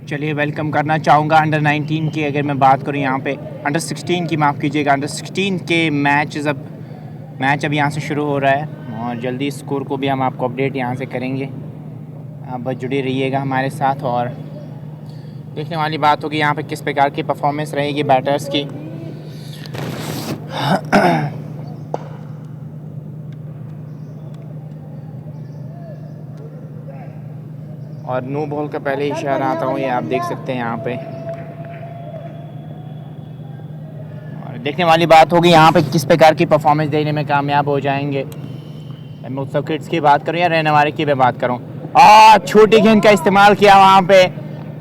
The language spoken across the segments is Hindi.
चलिए वेलकम करना चाहूँगा अंडर 19 की। अगर मैं बात करूँ यहाँ पे अंडर 16 की, माफ़ कीजिएगा, अंडर 16 के मैच अब यहाँ से शुरू हो रहा है और जल्दी स्कोर को भी हम आपको अपडेट यहाँ से करेंगे। आप बस जुड़े रहिएगा हमारे साथ और देखने वाली बात होगी यहाँ पे किस प्रकार की परफॉर्मेंस रहेगी बैटर्स की। और नो बॉल का पहले इशारा आता हूँ, ये आप देख सकते हैं यहाँ पे। और देखने वाली बात होगी यहाँ पे किस प्रकार की परफॉर्मेंस देने में कामयाब हो जाएंगे। मैं उत्सव किड्स की बात करूँ या रहनेवारे की मैं बात करूँ। छोटी गेंद का इस्तेमाल किया वहाँ पे,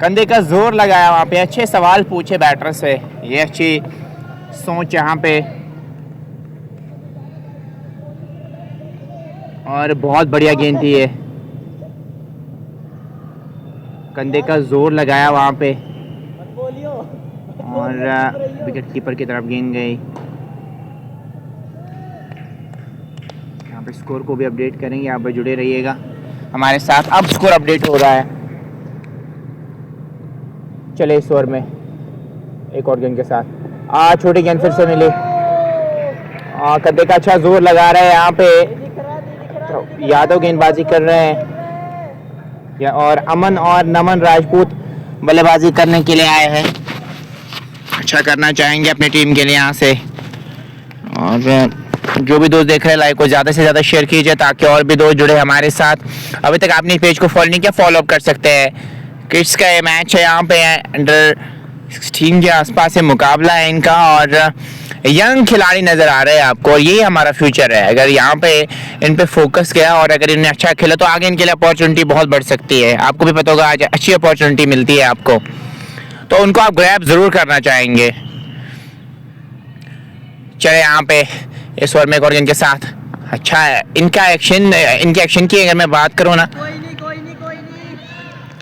कंधे का जोर लगाया वहाँ पे, अच्छे सवाल पूछे बैटर से, ये अच्छी सोच यहाँ पे। और बहुत बढ़िया गेंद थी ये, कंधे का जोर लगाया वहाँ पे और विकेट कीपर की तरफ गेंद गई। यहाँ पे स्कोर को भी अपडेट करेंगे, आप जुड़े रहिएगा हमारे साथ। अब स्कोर अपडेट हो रहा है। चले इस ओवर में एक और गेंद के साथ छोटी गेंद फिर से मिली। कंधे का अच्छा जोर लगा रहे हैं यहाँ पे यादव, गेंदबाजी कर रहे हैं और अमन और नमन राजपूत बल्लेबाजी करने के लिए आए हैं। अच्छा करना चाहेंगे अपनी टीम के लिए यहाँ से। और जो भी दोस्त देख रहे हैं लाइव को ज़्यादा से ज़्यादा शेयर कीजिए ताकि और भी दोस्त जुड़े हमारे साथ। अभी तक आपने पेज को फॉलो नहीं किया, फॉलो अप कर सकते हैं। किड्स का ये मैच है, यहाँ पे अंडर 16 के आसपास से मुकाबला है इनका और यंग खिलाड़ी नज़र आ रहे हैं आपको और यही हमारा फ्यूचर है। अगर यहाँ पे इन पे फोकस किया और अगर इन्हें अच्छा खेला तो आगे इनके लिए अपॉर्चुनिटी बहुत बढ़ सकती है। आपको भी पता होगा आज अच्छी अपॉर्चुनिटी मिलती है आपको, तो उनको आप ग्रैब ज़रूर करना चाहेंगे। चले यहाँ पे इस ओवर में एक और इनके साथ अच्छा है इनके एक्शन की अगर मैं बात करूँ ना,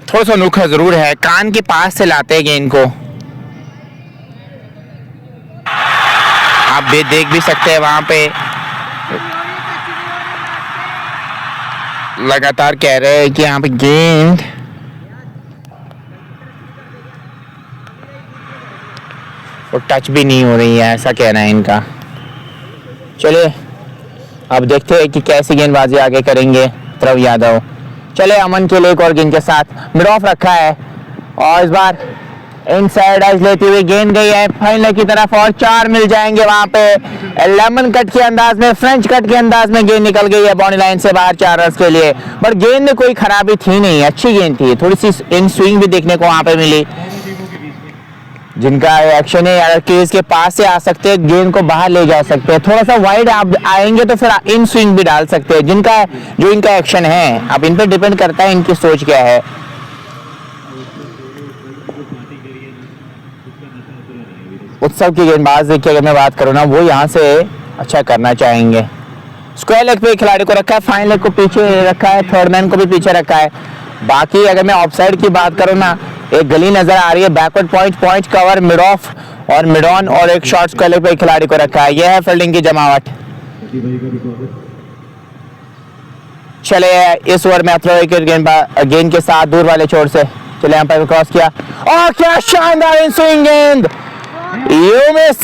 थोड़ा सा अनोखा ज़रूर है, कान के पास से लाते हैं गेंद को। आप देख भी सकते हैं वहां पे लगातार कह रहे हैं कि यहाँ पे गेंद और टच भी नहीं हो रही है, ऐसा कहना है इनका। चलिए अब देखते हैं कि कैसी गेंदबाजी आगे करेंगे ध्रुव यादव। चले अमन के लिए एक और गेंद के साथ मिड ऑफ रखा है और इस बार इनसाइड एज लेती हुई गेंद गई है फाइनल की तरफ और 4 मिल जाएंगे वहां पे। लेमन कट के अंदाज में, फ्रेंच कट के अंदाज में गेंद निकल गई है बाउंड्री लाइन से बाहर 4 रन के लिए। पर गेंद में कोई खराबी थी नहीं, अच्छी गेंद थी, थोड़ी सी इन स्विंग भी देखने को वहां पे मिली। जिनका एक्शन है यार केस के पास से आ सकते हैं, गेंद को बाहर ले जा सकते हैं, थोड़ा सा वाइड आप आएंगे तो फिर इन स्विंग भी डाल सकते हैं। जो इनका एक्शन है, अब इन पे डिपेंड करता है इनकी सोच क्या है। उत्सव की गेंदबाज देखिए अगर मैं बात करूँ ना, वो यहाँ से अच्छा करना चाहेंगे। स्क्वायर लेग पे खिलाड़ी को रखा है, फाइन लेग को पीछे रखा है, थर्ड मैन को भी पीछे रखा है। बाकी अगर मैं ऑफसाइड की बात करूँ ना, एक गली नजर आ रही है, backward point cover, mid of और मिड ऑन और एक शॉर्ट स्क्वायर लेग पे खिलाड़ी को रखा है। यह है फील्डिंग की जमावट। चले इस ओवर में अथवा गेंद के साथ दूर वाले छोर से चले यहाँ पर क्रॉस किया और क्या शानदार इन स्विंग गेंद। You miss.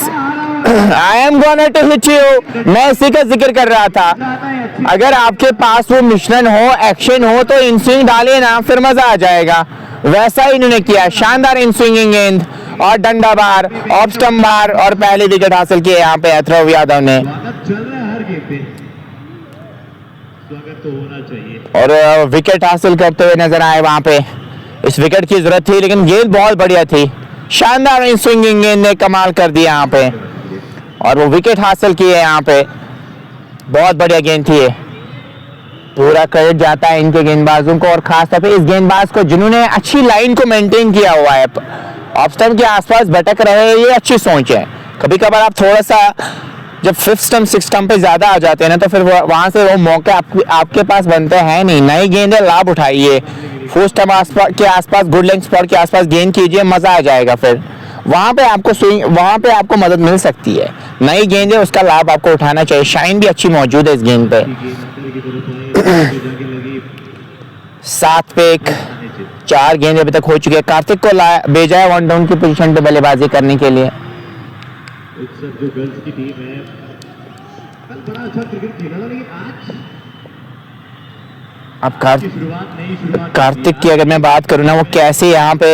I am gonna to hit you. मैं इसी का जिक्र कर रहा था, अगर आपके पास वो मिश्रण हो, एक्शन हो तो इन स्विंग डालिए ना, फिर मजा आ जाएगा। वैसा ही इन्होंने किया, शानदार इन स्विंगिंग गेंद और डंडा बार, ऑफ स्टंप बार और पहली विकेट हासिल की यहाँ पे ध्रुव यादव ने। और विकेट हासिल करते हुए नजर आए वहां पे। इस विकेट की जरूरत थी लेकिन गेंद बहुत बढ़िया थी, शानदार इन स्विंगिंग गेंद ने कमाल कर दिया यहाँ पे और वो विकेट हासिल की है यहाँ पे। बहुत बढ़िया गेंद थी ये, पूरा क्रेडिट जाता है इनके गेंदबाजों को और खासतौर पे इस गेंदबाज को जिन्होंने अच्छी लाइन को मेंटेन किया हुआ है, ऑफ स्टंप के आसपास भटक रहे हैं, ये अच्छी सोच है। कभी कभार आप थोड़ा सा जब 5th स्टंप 6th स्टंप पे ज्यादा आ जाते हैं ना, तो फिर वहां से वो मौके आपके पास बनते हैं नहीं। नई गेंद है, लाभ उठाइए, 4th स्टंप के आसपास गुड लेंथ स्पॉट के आसपास गेंद कीजिए, मजा आ जाएगा। फिर वहां पे आपको मदद मिल सकती है। नई गेंद है, उसका लाभ आपको उठाना चाहिए। शाइन भी अच्छी मौजूद है इस गेंद पे। 7 पे एक 4 गेंद अभी तक हो चुके हैं। कार्तिक को भेजा है 1 डाउन की पोजीशन पे बल्लेबाजी करने के लिए। जो गर्ल्स की टीम है कल बड़ा अच्छा क्रिकेट खेला था, लेकिन आज अब कार्तिक की अगर मैं बात करूँ ना, वो कैसे यहाँ पे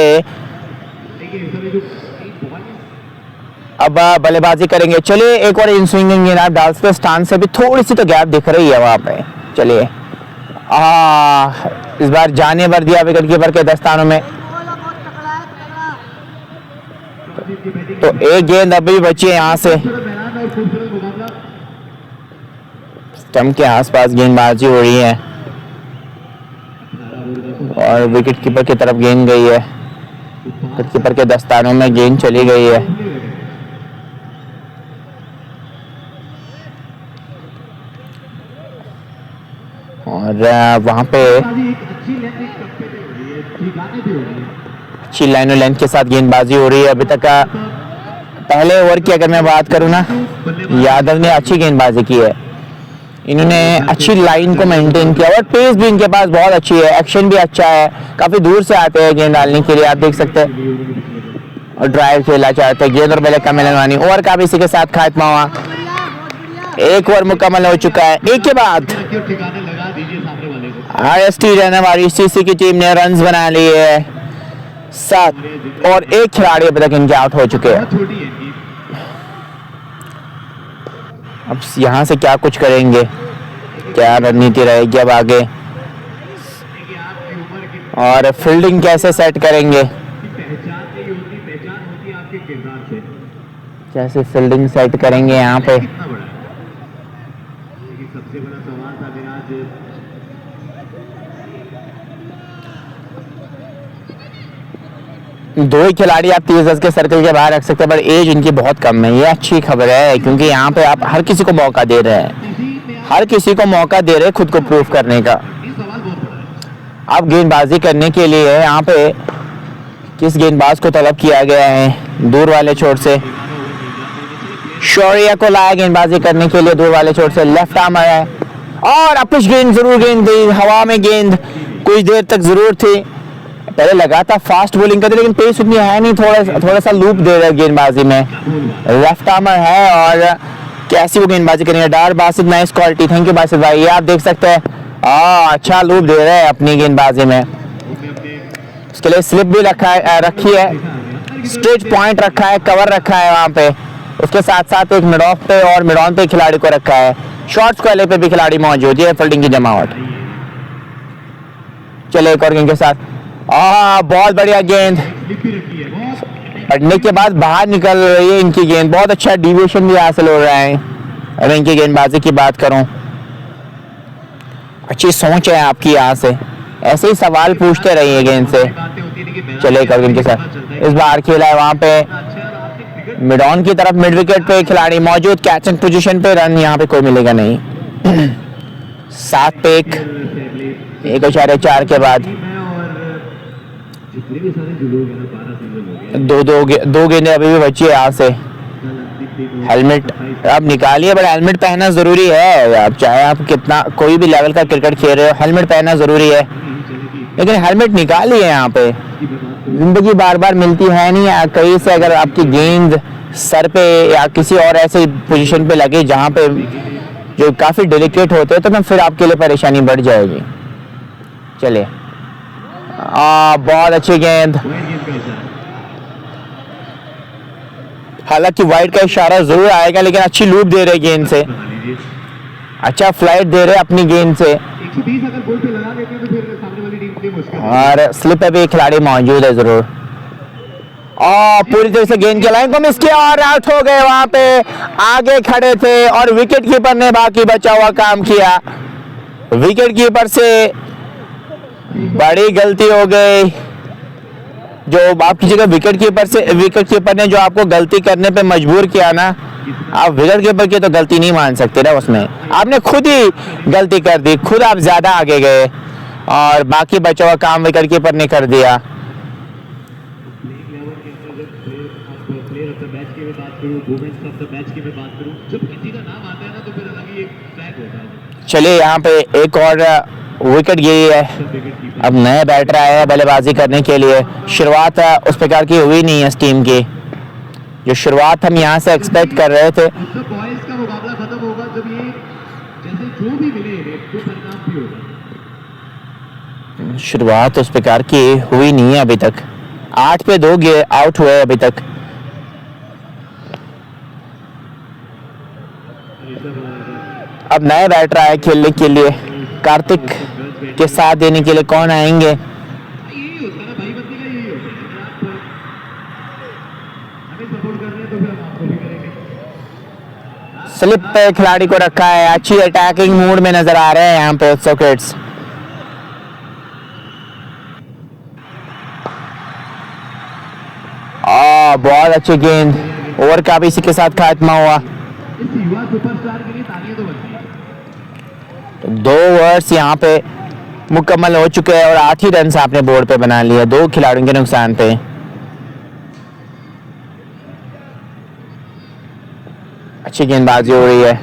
अब बल्लेबाजी करेंगे। चलिए एक और इन स्विंगिंग गेंद आप डाल सकते, स्टान से भी थोड़ी सी तो गैप दिख रही है वहाँ पे। चलिए इस बार जाने भर दिया विकेट कीपर के दस्तानों में। तो एक गेंद अभी बची है यहाँ से। स्टंप के आसपास गेंदबाजी हो रही है और विकेट कीपर की तरफ गेंद गई है। विकेट कीपर के दस्तानों में गेंद चली गई है। और वहां पे अच्छी लाइन और लेंथ के साथ गेंदबाजी हो रही है। अभी तक पहले ओवर की अगर मैं बात करूं ना, यादव ने अच्छी गेंदबाजी की है। इन्होंने अच्छी लाइन को मेंटेन किया और पेस भी इनके पास बहुत अच्छी है, एक्शन भी अच्छा है। काफी दूर से आते हैं गेंद डालने के लिए, आप देख सकते हैं। और ड्राइव खेलना चाहते हैं। गेंद और बल्ले का मिलनवानी। ओवर का भी इसी के साथ खात्मा हुआ। एक ओवर मुकम्मल हो चुका है। एक के बाद आईएसटी रहने वाली सीसी की टीम ने रन्स बना लिए है 7 और एक खिलाड़ी अभी तक इनके आउट हो चुके हैं। अब यहाँ से क्या कुछ करेंगे, क्या रणनीति रहेगी अब आगे, और फील्डिंग कैसे सेट करेंगे, कैसे फील्डिंग सेट करेंगे यहाँ पे। सबसे बड़ा सवाल था विराज, दो ही खिलाड़ी आप 30 गज के सर्कल के बाहर रख सकते हैं, पर एज इनकी बहुत कम है। ये अच्छी खबर है क्योंकि यहाँ पे आप हर किसी को मौका दे रहे हैं, हर किसी को मौका दे रहे हैं खुद को प्रूव करने का। अब गेंदबाजी करने के लिए यहाँ पे किस गेंदबाज को तलब किया गया है दूर वाले छोर से। शौर्य को लाया गेंदबाजी करने के लिए दूर वाले छोर से। लेफ्ट आर्मर है और अपिश गेंद जरूर गेंद गई हवा में। गेंद कुछ देर तक जरूर थी, पहले लगा था फास्ट बॉलिंग करते, लेकिन पेस उतनी है नहीं। थोड़ा सा लूप दे रहा है गेंदबाजी में। लेफ्ट आर्मर है और कैसी वो गेंदबाजी करेंगे। Dar Basit nice quality, thank you Basit भाई। ये आप देख सकते हैं अच्छा लूप दे रहे हैं अपनी गेंदबाजी में। उसके लिए स्लिप भी रखी है, स्ट्रेच पॉइंट रखा है, कवर रखा है वहां पे। उसके साथ साथ एक मिड ऑफ पे और मिड ऑन पे खिलाड़ी को रखा है। शॉर्ट्स वाले पे भी खिलाड़ी मौजूद है। फील्डिंग की जमावट। चले एक और गेंद के साथ। बहुत बढ़िया गेंद, पड़ने के बाद बाहर निकल रही है इनकी गेंद। बहुत अच्छा डिविएशन भी हासिल हो रहा है। अगर इनकी गेंदबाजी की बात करूं, अच्छी सोच है आपकी। यहाँ से ऐसे ही सवाल पूछते रहिए गेंद से। चले एक और गेंद के साथ। इस बार खेला है वहां पे मिड ऑन की तरफ, मिड विकेट पे खिलाड़ी मौजूद। कैच एंड पोजीशन पे रन यहाँ पे कोई मिलेगा नहीं। 7 पे 1.4 के बाद दो गेंदें अभी भी बची है यहाँ से। हेलमेट अब निकालिए, बट हेलमेट पहनना जरूरी है। आप चाहे आप कितना कोई भी लेवल का क्रिकेट खेल रहे हो, हेलमेट पहनना जरूरी है। लेकिन हेलमेट निकालिए, यहाँ पे जिंदगी बार बार मिलती है नहीं। कहीं से अगर आपकी गेंद सर पे या किसी और ऐसे पोजीशन पे लगे जहाँ पे जो काफी डेलिकेट होते हैं, तो मैं फिर आपके लिए परेशानी बढ़ जाएगी। चलिए बहुत अच्छी गेंद। हालांकि वाइड का इशारा जरूर आएगा, लेकिन अच्छी लूप दे रहे गेंद से, अच्छा फ्लाइट दे रहे अपनी गेंद से। और स्लिप पे भी खिलाड़ी मौजूद है जरूर। पूरी तरह से गेंद के लाइन को मिस किया और आउट हो गए। वहां पे आगे खड़े थे और विकेट कीपर ने बाकी बचा हुआ काम किया। विकेट कीपर से बड़ी गलती हो गई। जो आपकी जगह विकेट कीपर ने जो आपको गलती करने पे मजबूर किया ना, आप विकेट कीपर की तो गलती नहीं मान सकते ना। उसमें आपने खुद ही गलती कर दी, खुद आप ज्यादा आगे गए और बाकी बचा हुआ काम विकेट कीपर ने कर दिया। चलिए यहाँ पे एक और विकेट गिरी है। अब नए बैटर आए हैं बल्लेबाजी करने के लिए। शुरुआत उस प्रकार की हुई नहीं है इस टीम की, जो शुरुआत हम यहाँ से एक्सपेक्ट कर रहे थे। बॉयज का मुकाबला खत्म होगा जब ये जैसे जो भी मिले जो परिणाम भी होगा। शुरुआत उस प्रकार की हुई नहीं है अभी तक। 8 पे 2 आउट हुए अभी तक। अब नए बैटर आए खेलने के लिए। कार्तिक के साथ देने के लिए कौन आएंगे? यही होता है ना भाई, बंदी का यही होता है। अगर आप हमें सपोर्ट कर रहे हैं तो फिर हम आपको भी करेंगे। स्लिप पे खिलाड़ी को रखा है। अच्छी अटैकिंग मूड में नजर आ रहे हैं यहाँ पे उत्सव किड्स। बहुत अच्छी गेंद। ओवर का भी इसी के साथ खात्मा हुआ। इस युवा सुपरस्टार के लिए तालियां तो बनती हैं। 2 ओवर्स यहाँ पे मुकम्मल हो चुके हैं और 8 ही रन आपने बोर्ड पे बना लिया 2 खिलाड़ियों के नुकसान पे। अच्छी गेंदबाजी हो रही है।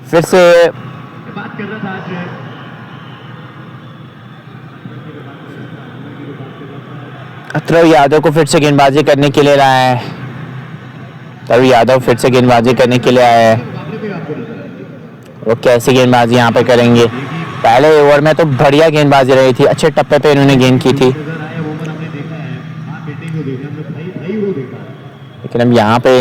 फिर से बात कर रहा था आज अतरव यादव को फिर से गेंदबाजी करने के लिए लाया है। अतरव यादव फिर से गेंदबाजी करने के लिए आया है। वो कैसी गेंदबाजी यहाँ पे करेंगे? पहले ओवर में तो बढ़िया गेंदबाजी रही थी, अच्छे टप्पे पे इन्होंने गेंद की थी, लेकिन अब यहाँ पे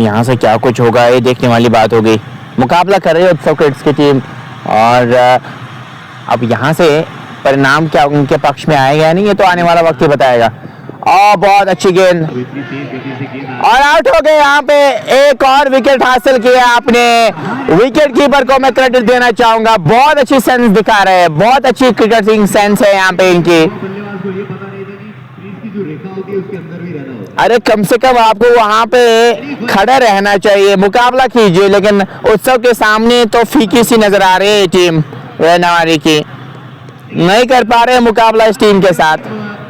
यहाँ से क्या कुछ होगा ये देखने वाली बात हो गई। मुकाबला कर रही है उत्सव किड्स की टीम और अब यहाँ से परिणाम क्या उनके पक्ष में आएगा या नहीं ये तो आने वाला वक्त ही बताएगा। और बहुत अच्छी गेंद और आउट हो गए। यहाँ पे एक और विकेट हासिल किया आपने। विकेट कीपर को मैं क्रेडिट देना चाहूंगा, बहुत अच्छी सेंस दिखा रहे हैं, बहुत अच्छी क्रिकेटिंग सेंस है यहाँ पे इनकी। अरे कम से कम आपको वहां पे खड़ा रहना चाहिए, मुकाबला कीजिए, लेकिन उत्सव के सामने तो फीकी सी नजर आ रही है टीम रेनावारी की। नहीं कर पा रहे मुकाबला इस टीम के साथ।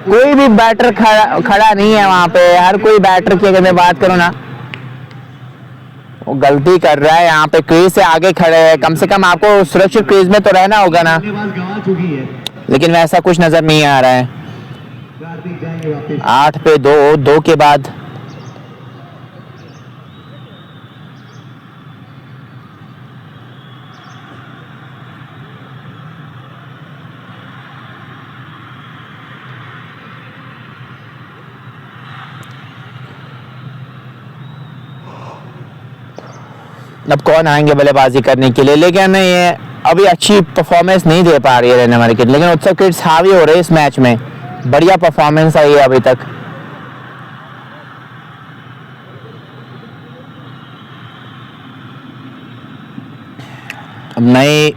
कोई भी बैटर खड़ा नहीं है वहां पे। हर कोई बैटर की अगर मैं बात करूं ना, वो गलती कर रहा है। यहाँ पे क्रीज से आगे खड़े हैं, कम से कम आपको सुरक्षित क्रीज में तो रहना होगा ना, लेकिन वैसा कुछ नजर नहीं आ रहा है। 8 पे 2 के बाद अब कौन आएंगे बल्लेबाजी करने के लिए, लेकिन ये अभी अच्छी परफॉर्मेंस नहीं दे पा रही है रहने वाली किड, लेकिन उत्सव किड्स हावी हो रहे हैं इस मैच में। बढ़िया परफॉर्मेंस आई है अभी तक। अब नए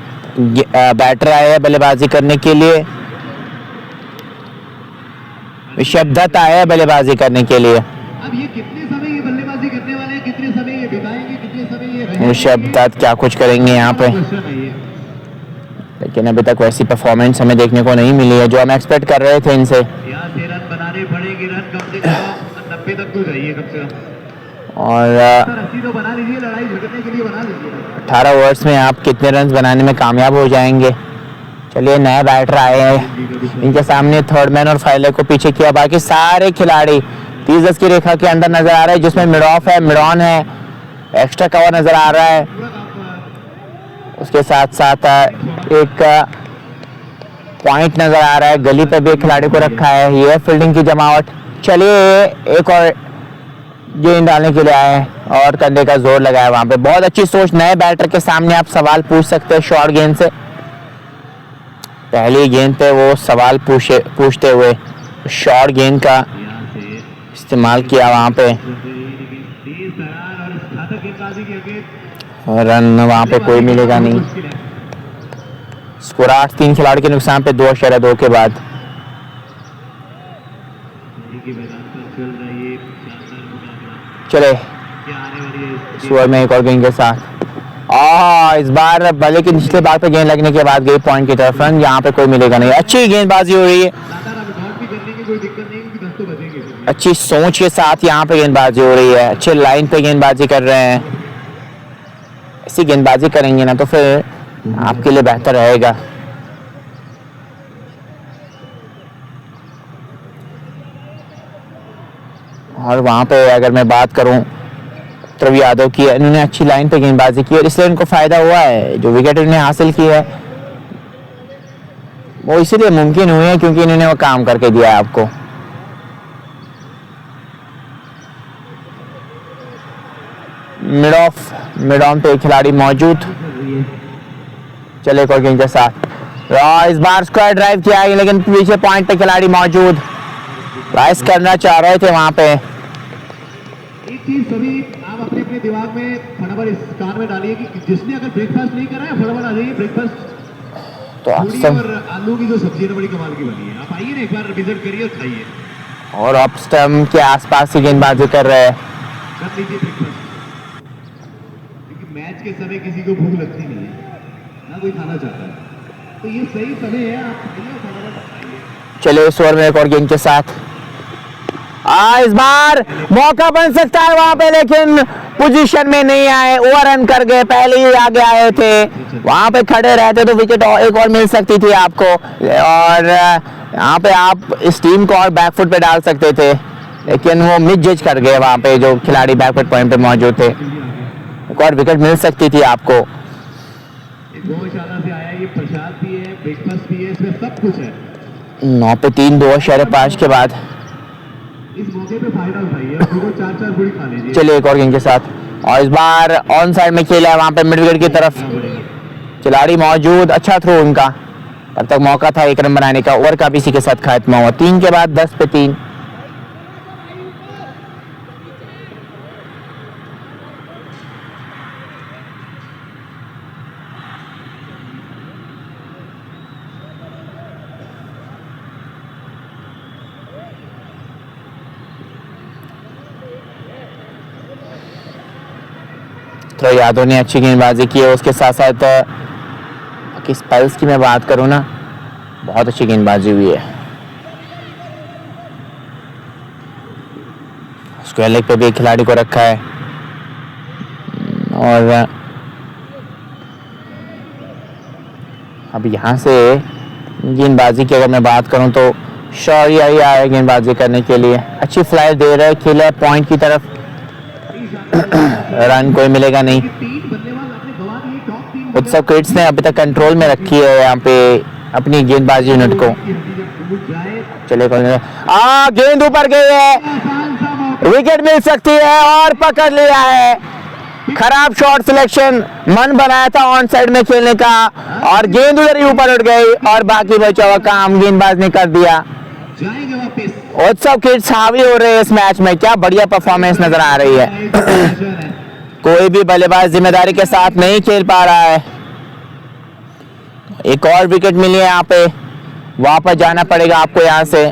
बैटर आए हैं बल्लेबाजी करने के लिए। ऋषभ दत्त आए हैं बल्लेबाजी करने के लिए। अब ये कितने समय ये बल्लेबाजी करने वाले हैं, कितने समय ये बिताएंगे, कितने समय ये रहेंगे? ऋषभ दत्त क्या कुछ करेंगे यहाँ पे, लेकिन अभी तक वैसी परफॉर्मेंस हमें देखने को नहीं मिली है जो हम एक्सपेक्ट कर रहे थे इनसे। यहाँ से रन बनाने पड़ेंगे, रन कम से कम 90 तक तो चाहिए कम से कम, और 80 तो बना लीजिए, लड़ाई झगड़ने के लिए बना लीजिए। 18 ओवर्स में आप कितने रन बनाने में कामयाब हो जाएंगे। चलिए नए बैटर आए हैं, इनके सामने थर्ड मैन और फाइलर को पीछे किया। बाकी सारे खिलाड़ी 30-10 की रेखा के अंदर नजर आ रहे हैं, जिसमें मिड ऑफ है, मिडॉन है, एक्स्ट्रा कवर नजर आ रहा है। उसके साथ साथ एक पॉइंट नजर आ रहा है, गली पे भी एक खिलाड़ी को रखा है। ये फील्डिंग की जमावट। चलिए एक और गेंद डालने के लिए आए और कंधे का जोर लगाया वहां पे। बहुत अच्छी सोच। नए बैटर के सामने आप सवाल पूछ सकते हैं शॉर्ट गेंद से। पहली गेंद पे वो सवाल पूछते हुए शॉर्ट गेंद का इस्तेमाल किया वहां पे, रन वहां पे कोई मिलेगा नहीं। स्कोर 8-3 खिलाड़ी के नुकसान पे 2/2 के बाद। चले इस ओवर में एक और गेंद के साथ इस बार भले की निचले बाग पे गेंद लगने के बाद गई पॉइंट की तरफ, रन यहाँ पे कोई मिलेगा नहीं। अच्छी गेंदबाजी हो रही है, अच्छी सोच के साथ यहाँ पे गेंदबाजी हो रही है। अच्छे लाइन पे गेंदबाजी कर रहे हैं। ऐसी गेंदबाजी करेंगे ना तो फिर आपके लिए बेहतर रहेगा। और वहाँ पे अगर मैं बात करूँ ध्रुव यादव की, इन्होंने अच्छी लाइन पे गेंदबाजी की और इसलिए इनको फायदा हुआ है। जो विकेट इन्होंने हासिल किया है वो इसीलिए मुमकिन हुई है क्योंकि इन्होंने वो काम करके दिया है आपको। मिड ऑन पे खिलाड़ी मौजूद। चले एक और गेंद के साथ इस बार स्क्वायर ड्राइव किया है लेकिन पीछे पॉइंट पे खिलाड़ी मौजूद, राइस करना चाह रहे थे वहां पे। एक चीज सभी आप अपने अपने दिमाग में फटाफट इस कान में डालिए कि जिसने अगर ब्रेकफास्ट नहीं करा है फटाफट आ जाइए। ब्रेकफास्ट तो पूरी और आलू की जो सब्जी है ना बड़ी कमाल की बनी है। आप आइए ना एक बार विजिट करिए और खाइए। और ऑफ स्टंप के आसपास ही गेंदबाजी कर रहे हैं। कर लीजिए ब्रेकफास्ट, क्योंकि मैच के समय किसी को भूख लगती नहीं है ना कोई खाना चाहता है, तो ये सही समय है। आप खाइए फटाफट खाइए। चले इस ओवर में एक और गेंद के साथ इस बार मौका बन सकता है वहां पे लेकिन पोजीशन में नहीं आए, ओवर रन कर गए। पहले ही आगे आए थे, वहां पे खड़े रहते तो विकेट एक और मिल सकती थी आपको और यहाँ पे आप इस टीम को और बैकफुट पे डाल सकते थे लेकिन वो मिस जज कर गए वहां पे जो खिलाड़ी बैकफुट पॉइंट पे मौजूद थे। एक और विकेट मिल सकती थी आपको। गौशाला से आया ये प्रसाद भी है, ब्रेकफास्ट भी है, इसमें सब कुछ है। 9 पे 3 2 शेर 5 के बाद इस मौके पे फायदा उठाइए, आपको 4-4 पूरी खा लीजिए। चलिए एक और गेंद के साथ और इस बार ऑन साइड में खेला है वहां पे मिड विकेट की तरफ खिलाड़ी मौजूद। अच्छा थ्रो उनका, तब तक मौका था 1 रन बनाने का। ओवर का भी इसी के साथ खात्मा हुआ 3 के बाद 10 पे 3। तो यादव ने अच्छी गेंदबाजी की है, उसके साथ साथ स्पेल्स की मैं बात करूं ना बहुत अच्छी गेंदबाजी हुई है। स्क्वायर लेग पे भी एक खिलाड़ी को रखा है और अब यहाँ से गेंदबाजी की अगर मैं बात करूं तो शौर्य ही आया गेंदबाजी करने के लिए। अच्छी फ्लाइट दे रहे, खेला पॉइंट की तरफ, रन कोई मिलेगा नहीं। उत्सव किड्स ने अभी तक कंट्रोल में रखी है यहाँ पे अपनी गेंदबाजी यूनिट को। चले गेंद ऊपर गई है, विकेट मिल सकती है और पकड़ लिया है। खराब शॉट सिलेक्शन, मन बनाया था ऑन साइड में खेलने का और गेंद उधर ही ऊपर उठ गई और बाकी बचा हुआ काम गेंदबाज ने कर दिया। उत्सव किड्स हावी हो रहे हैं इस मैच में, क्या बढ़िया परफॉर्मेंस नजर आ रही है। कोई भी बल्लेबाज जिम्मेदारी के साथ नहीं खेल पा रहा है। एक और विकेट मिली है यहाँ पे, वापस जाना पड़ेगा आपको यहाँ से।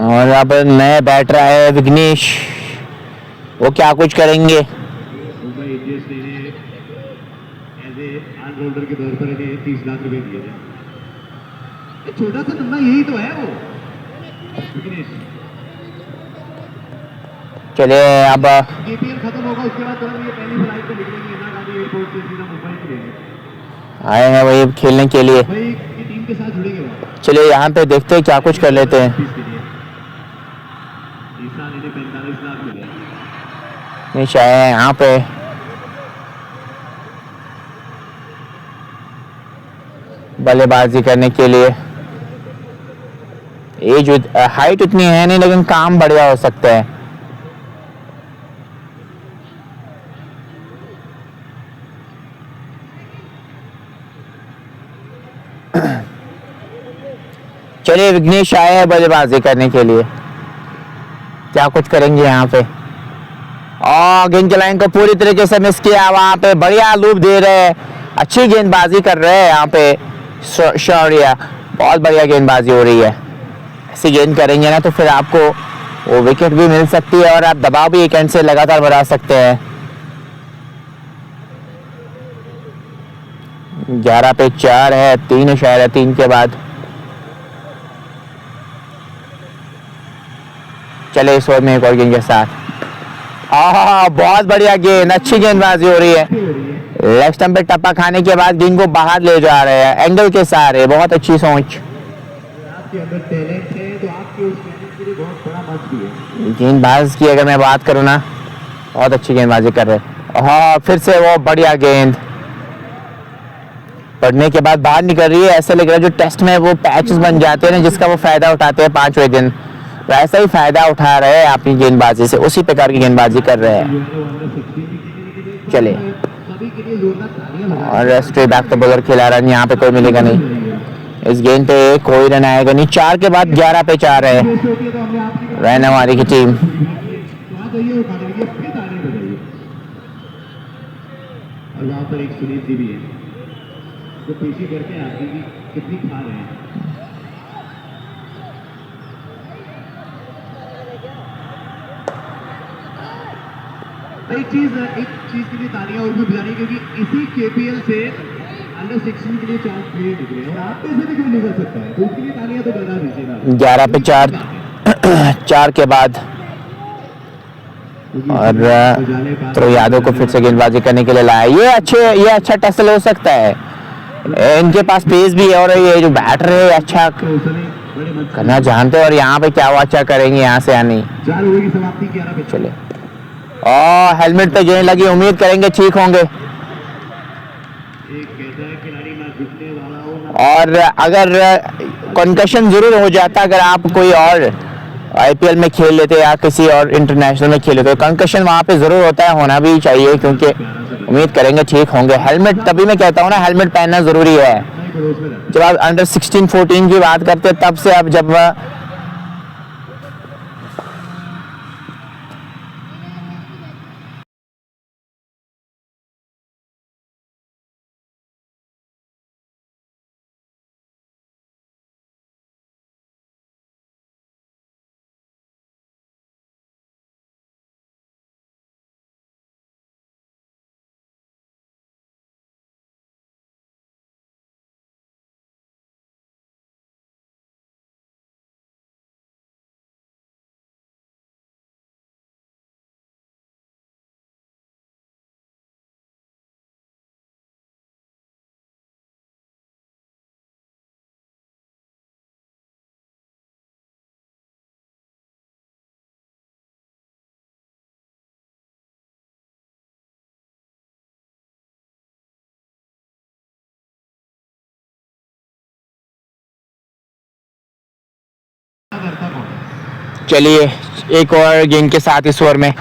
और अब नए बैटर आए विघ्नेश, वो क्या कुछ करेंगे। ऑलराउंडर के तौर पर इन्हें 30 लाख रुपए दिए थे। छोटा सा नंबर यही तो है वो। चलिए अब केपीएल खत्म होगा उसके बाद तुरंत ये पहली फ्लाइट पे निकलेंगे इंदिरा गांधी एयरपोर्ट से सीधा मुंबई के लिए आए हैं वही खेलने के लिए। मुंबई की टीम के साथ जुड़ेंगे वो। चलिए यहाँ पे देखते हैं क्या कुछ कर लेते हैं। इस साल इन्हें 45 लाख मिले। नहीं शायद यहाँ पे बल्लेबाजी करने के लिए एज हाइट उतनी है नहीं लेकिन काम बढ़िया हो सकता है। चलिए विघ्नेश आए हैं बल्लेबाजी करने के लिए, क्या कुछ करेंगे यहाँ पे। और गेंद की लाइन को पूरी तरीके से मिस किया, वहां पे बढ़िया लूप दे रहे हैं, अच्छी गेंदबाजी कर रहे हैं यहाँ पे शौर्य, बहुत बढ़िया गेंदबाजी हो रही है। ऐसी गेंद करेंगे ना तो फिर आपको वो विकेट भी मिल सकती है और आप दबाव भी एक एंड से लगातार बढ़ा सकते हैं। 11 पे 4 है, 3 इशारा है 3 के बाद। चले इस ओवर में एक और गेंद के साथ। बहुत बढ़िया गेंद, अच्छी गेंदबाजी हो रही है। लेग स्टंप पे टप्पा खाने के बाद गेंद को बाहर ले जा रहे हैं एंगल के सहारे, बहुत अच्छी सोच। आपके अंदर टैलेंट है तो आपके उस टैलेंट के लिए बहुत बड़ा मंच भी है। गेंदबाज की अगर मैं बात करूँ ना, बहुत अच्छी गेंदबाजी कर रहे हैं। फिर से वो बढ़िया गेंद पड़ने के बाद बाहर निकल रही है। ऐसा लग रहा है जो टेस्ट में वो पैचेस बन जाते हैं ना, जिसका वो फायदा उठाते हैं 5वें दिन, वैसा ही फायदा उठा रहे हैं अपनी गेंदबाजी से, उसी प्रकार की गेंदबाजी कर रहे हैं। चले और स्ट्रेट बैक तो बॉलर खिला रहा है, यहाँ पे कोई मिलेगा नहीं। इस गेंद पे कोई रन आएगा नहीं। 4 के बाद 11 पे 4 है रहने वाली की टीम। और वहाँ पर एक सुनील जी भी है जो पेशी करके आगे भी कितनी खा रहे हैं। एक चीज के लिए तालियां और भी बजानी, क्योंकि इसी केपीएल से अंडर 16 के लिए 4 प्लेयर निकले और आप पे से भी कोई निकल सकता है, तो उसके लिए तालियां तो बजा दीजिए ना। 11 पे 4 4 के बाद और तो यादव को फिर से गेंदबाजी करने के लिए लाया। ये अच्छा टसल हो सकता है, इनके पास पेस भी है और ये जो बैटर है अच्छा करना जानते हैं। और यहाँ पे क्या वो अच्छा करेंगे यहाँ से या नहीं। चले और हेलमेट पे गेंद लगी, उम्मीद करेंगे ठीक होंगे। और अगर कंकशन जरूर हो जाता अगर आप कोई और आईपीएल में खेल लेते या किसी और इंटरनेशनल में खेल लेते, कंकशन वहाँ पे जरूर होता है, होना भी चाहिए, क्योंकि उम्मीद करेंगे ठीक होंगे। हेलमेट तभी मैं कहता हूँ ना, हेलमेट पहनना जरूरी है। जब आप अंडर 16-14 की बात करते हैं तब से अब जब चलिए एक और गेंद के साथ इस ओवर में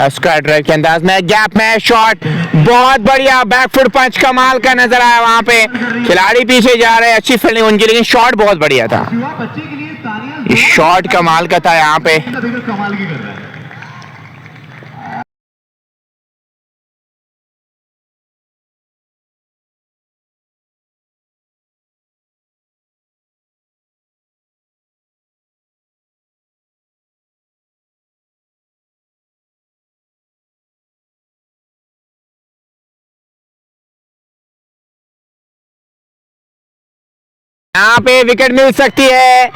स्क्वायर ड्राइव के अंदाज में गैप में शॉट, बहुत बढ़िया बैकफुट पंच कमाल का नजर आया। वहां पे खिलाड़ी पीछे जा रहे हैं, अच्छी फील्डिंग उनकी, लेकिन शॉट बहुत बढ़िया था। शॉट कमाल का था यहाँ पे। कमाल की कर रहा है। यहाँ पे विकेट मिल सकती है।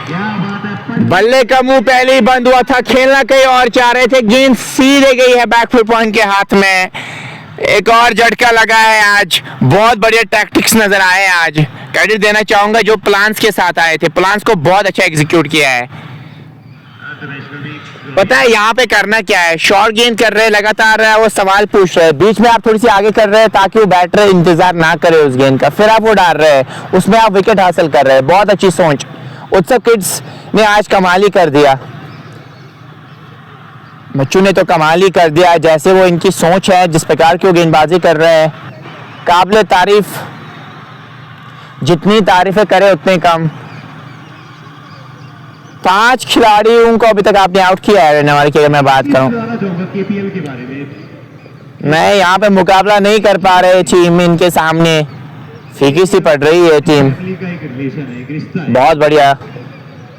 बल्ले का मुंह पहले ही बंद हुआ था, खेलना कहीं और चाह रहे थे, गेंद सीधे गई है बैकफुट पॉइंट के हाथ में। एक और झटका लगा है आज, बहुत बढ़िया टैक्टिक्स नजर आए आज। क्रेडिट देना चाहूंगा जो प्लान्स के साथ आए थे, प्लान्स को बहुत अच्छा एग्जीक्यूट किया है। पता है यहाँ पे करना क्या है, शॉर्ट गेंद कर रहे हैं लगातार, वो सवाल पूछ रहे हैं, बीच में आप थोड़ी सी आगे कर रहे हैं ताकि वो बैटर इंतजार ना करे उस गेंद का, फिर आप वो डाल रहे हैं, उसमें आप विकेट हासिल कर रहे हैं। बहुत अच्छी सोच, उत्सव किड्स ने आज कमाल ही कर दिया, बच्चों ने तो कमाल ही कर दिया। जैसे वो इनकी सोच है, जिस प्रकार की वो गेंदबाजी कर रहे हैं, काबिल तारीफ, जितनी तारीफें करे उतनी कम। 5 खिलाड़ियों को अभी तक आपने आउट किया है नवारी की, अगर मैं बात करूं। केपीएल के बारे में मैं यहाँ पे मुकाबला नहीं कर पा रहे टीम, इनके सामने फीकी सी पड़ रही है टीम। बहुत बढ़िया,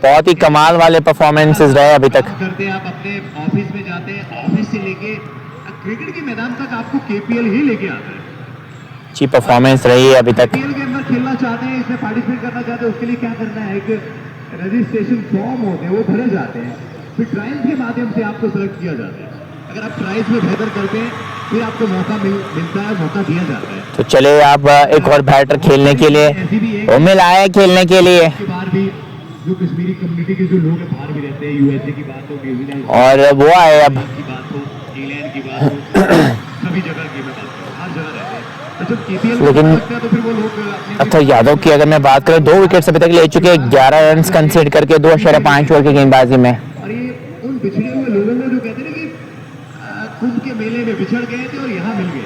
बहुत ही कमाल वाले परफॉर्मेंसेस रहे अभी तक। करते आप अपने ऑफिस में जाते हैं, ऑफिस से लेके क्रिकेट के मैदान तक आपको केपीएल ही लेके आता है। अच्छी परफॉर्मेंस रही है अभी तक। केपीएल के अंदर खेलना चाहते हैं, इसमें पार्टिसिपेट करना चाहते हैं, उसके लिए क्या करना है, एक रजिस्ट्रेशन फॉर्म होते हैं वो भरे जाते हैं, फिर ट्रायल्स के माध्यम से आपको सेलेक्ट किया जाता है। अगर आप ट्रायल्स में बेहतर करते हैं फिर आपको मौका मिलता है, मौका दिया जाता है। तो चले आप एक और बैटर खेलने के लिए वो मिला है खेलने के लिए, के बाहर भी जो कश्मीरी कम्युनिटी के जो लोग हैं बाहर भी रहते हैं, यूएसए की बात हो, न्यूजीलैंड और वो आए अब की बात हो, इंग्लैंड की बात हो, सभी जगह की मैं बात करूं, हर जगह रहते हैं। तो जब केपीएल लेकिन लगता है तो फिर वो लोग अपने अख्तर यादव की अगर मैं बात करूं 2 विकेट्स अभी तक ले चुके हैं, 11 रन कंसीड करके 2.5 ओवर की गेंदबाजी में। और ये उन बिछड़े हुए लोगों को जो कहते हैं ना कि कुंभ के मेले में बिछड़ गए थे और यहाँ मिल गए,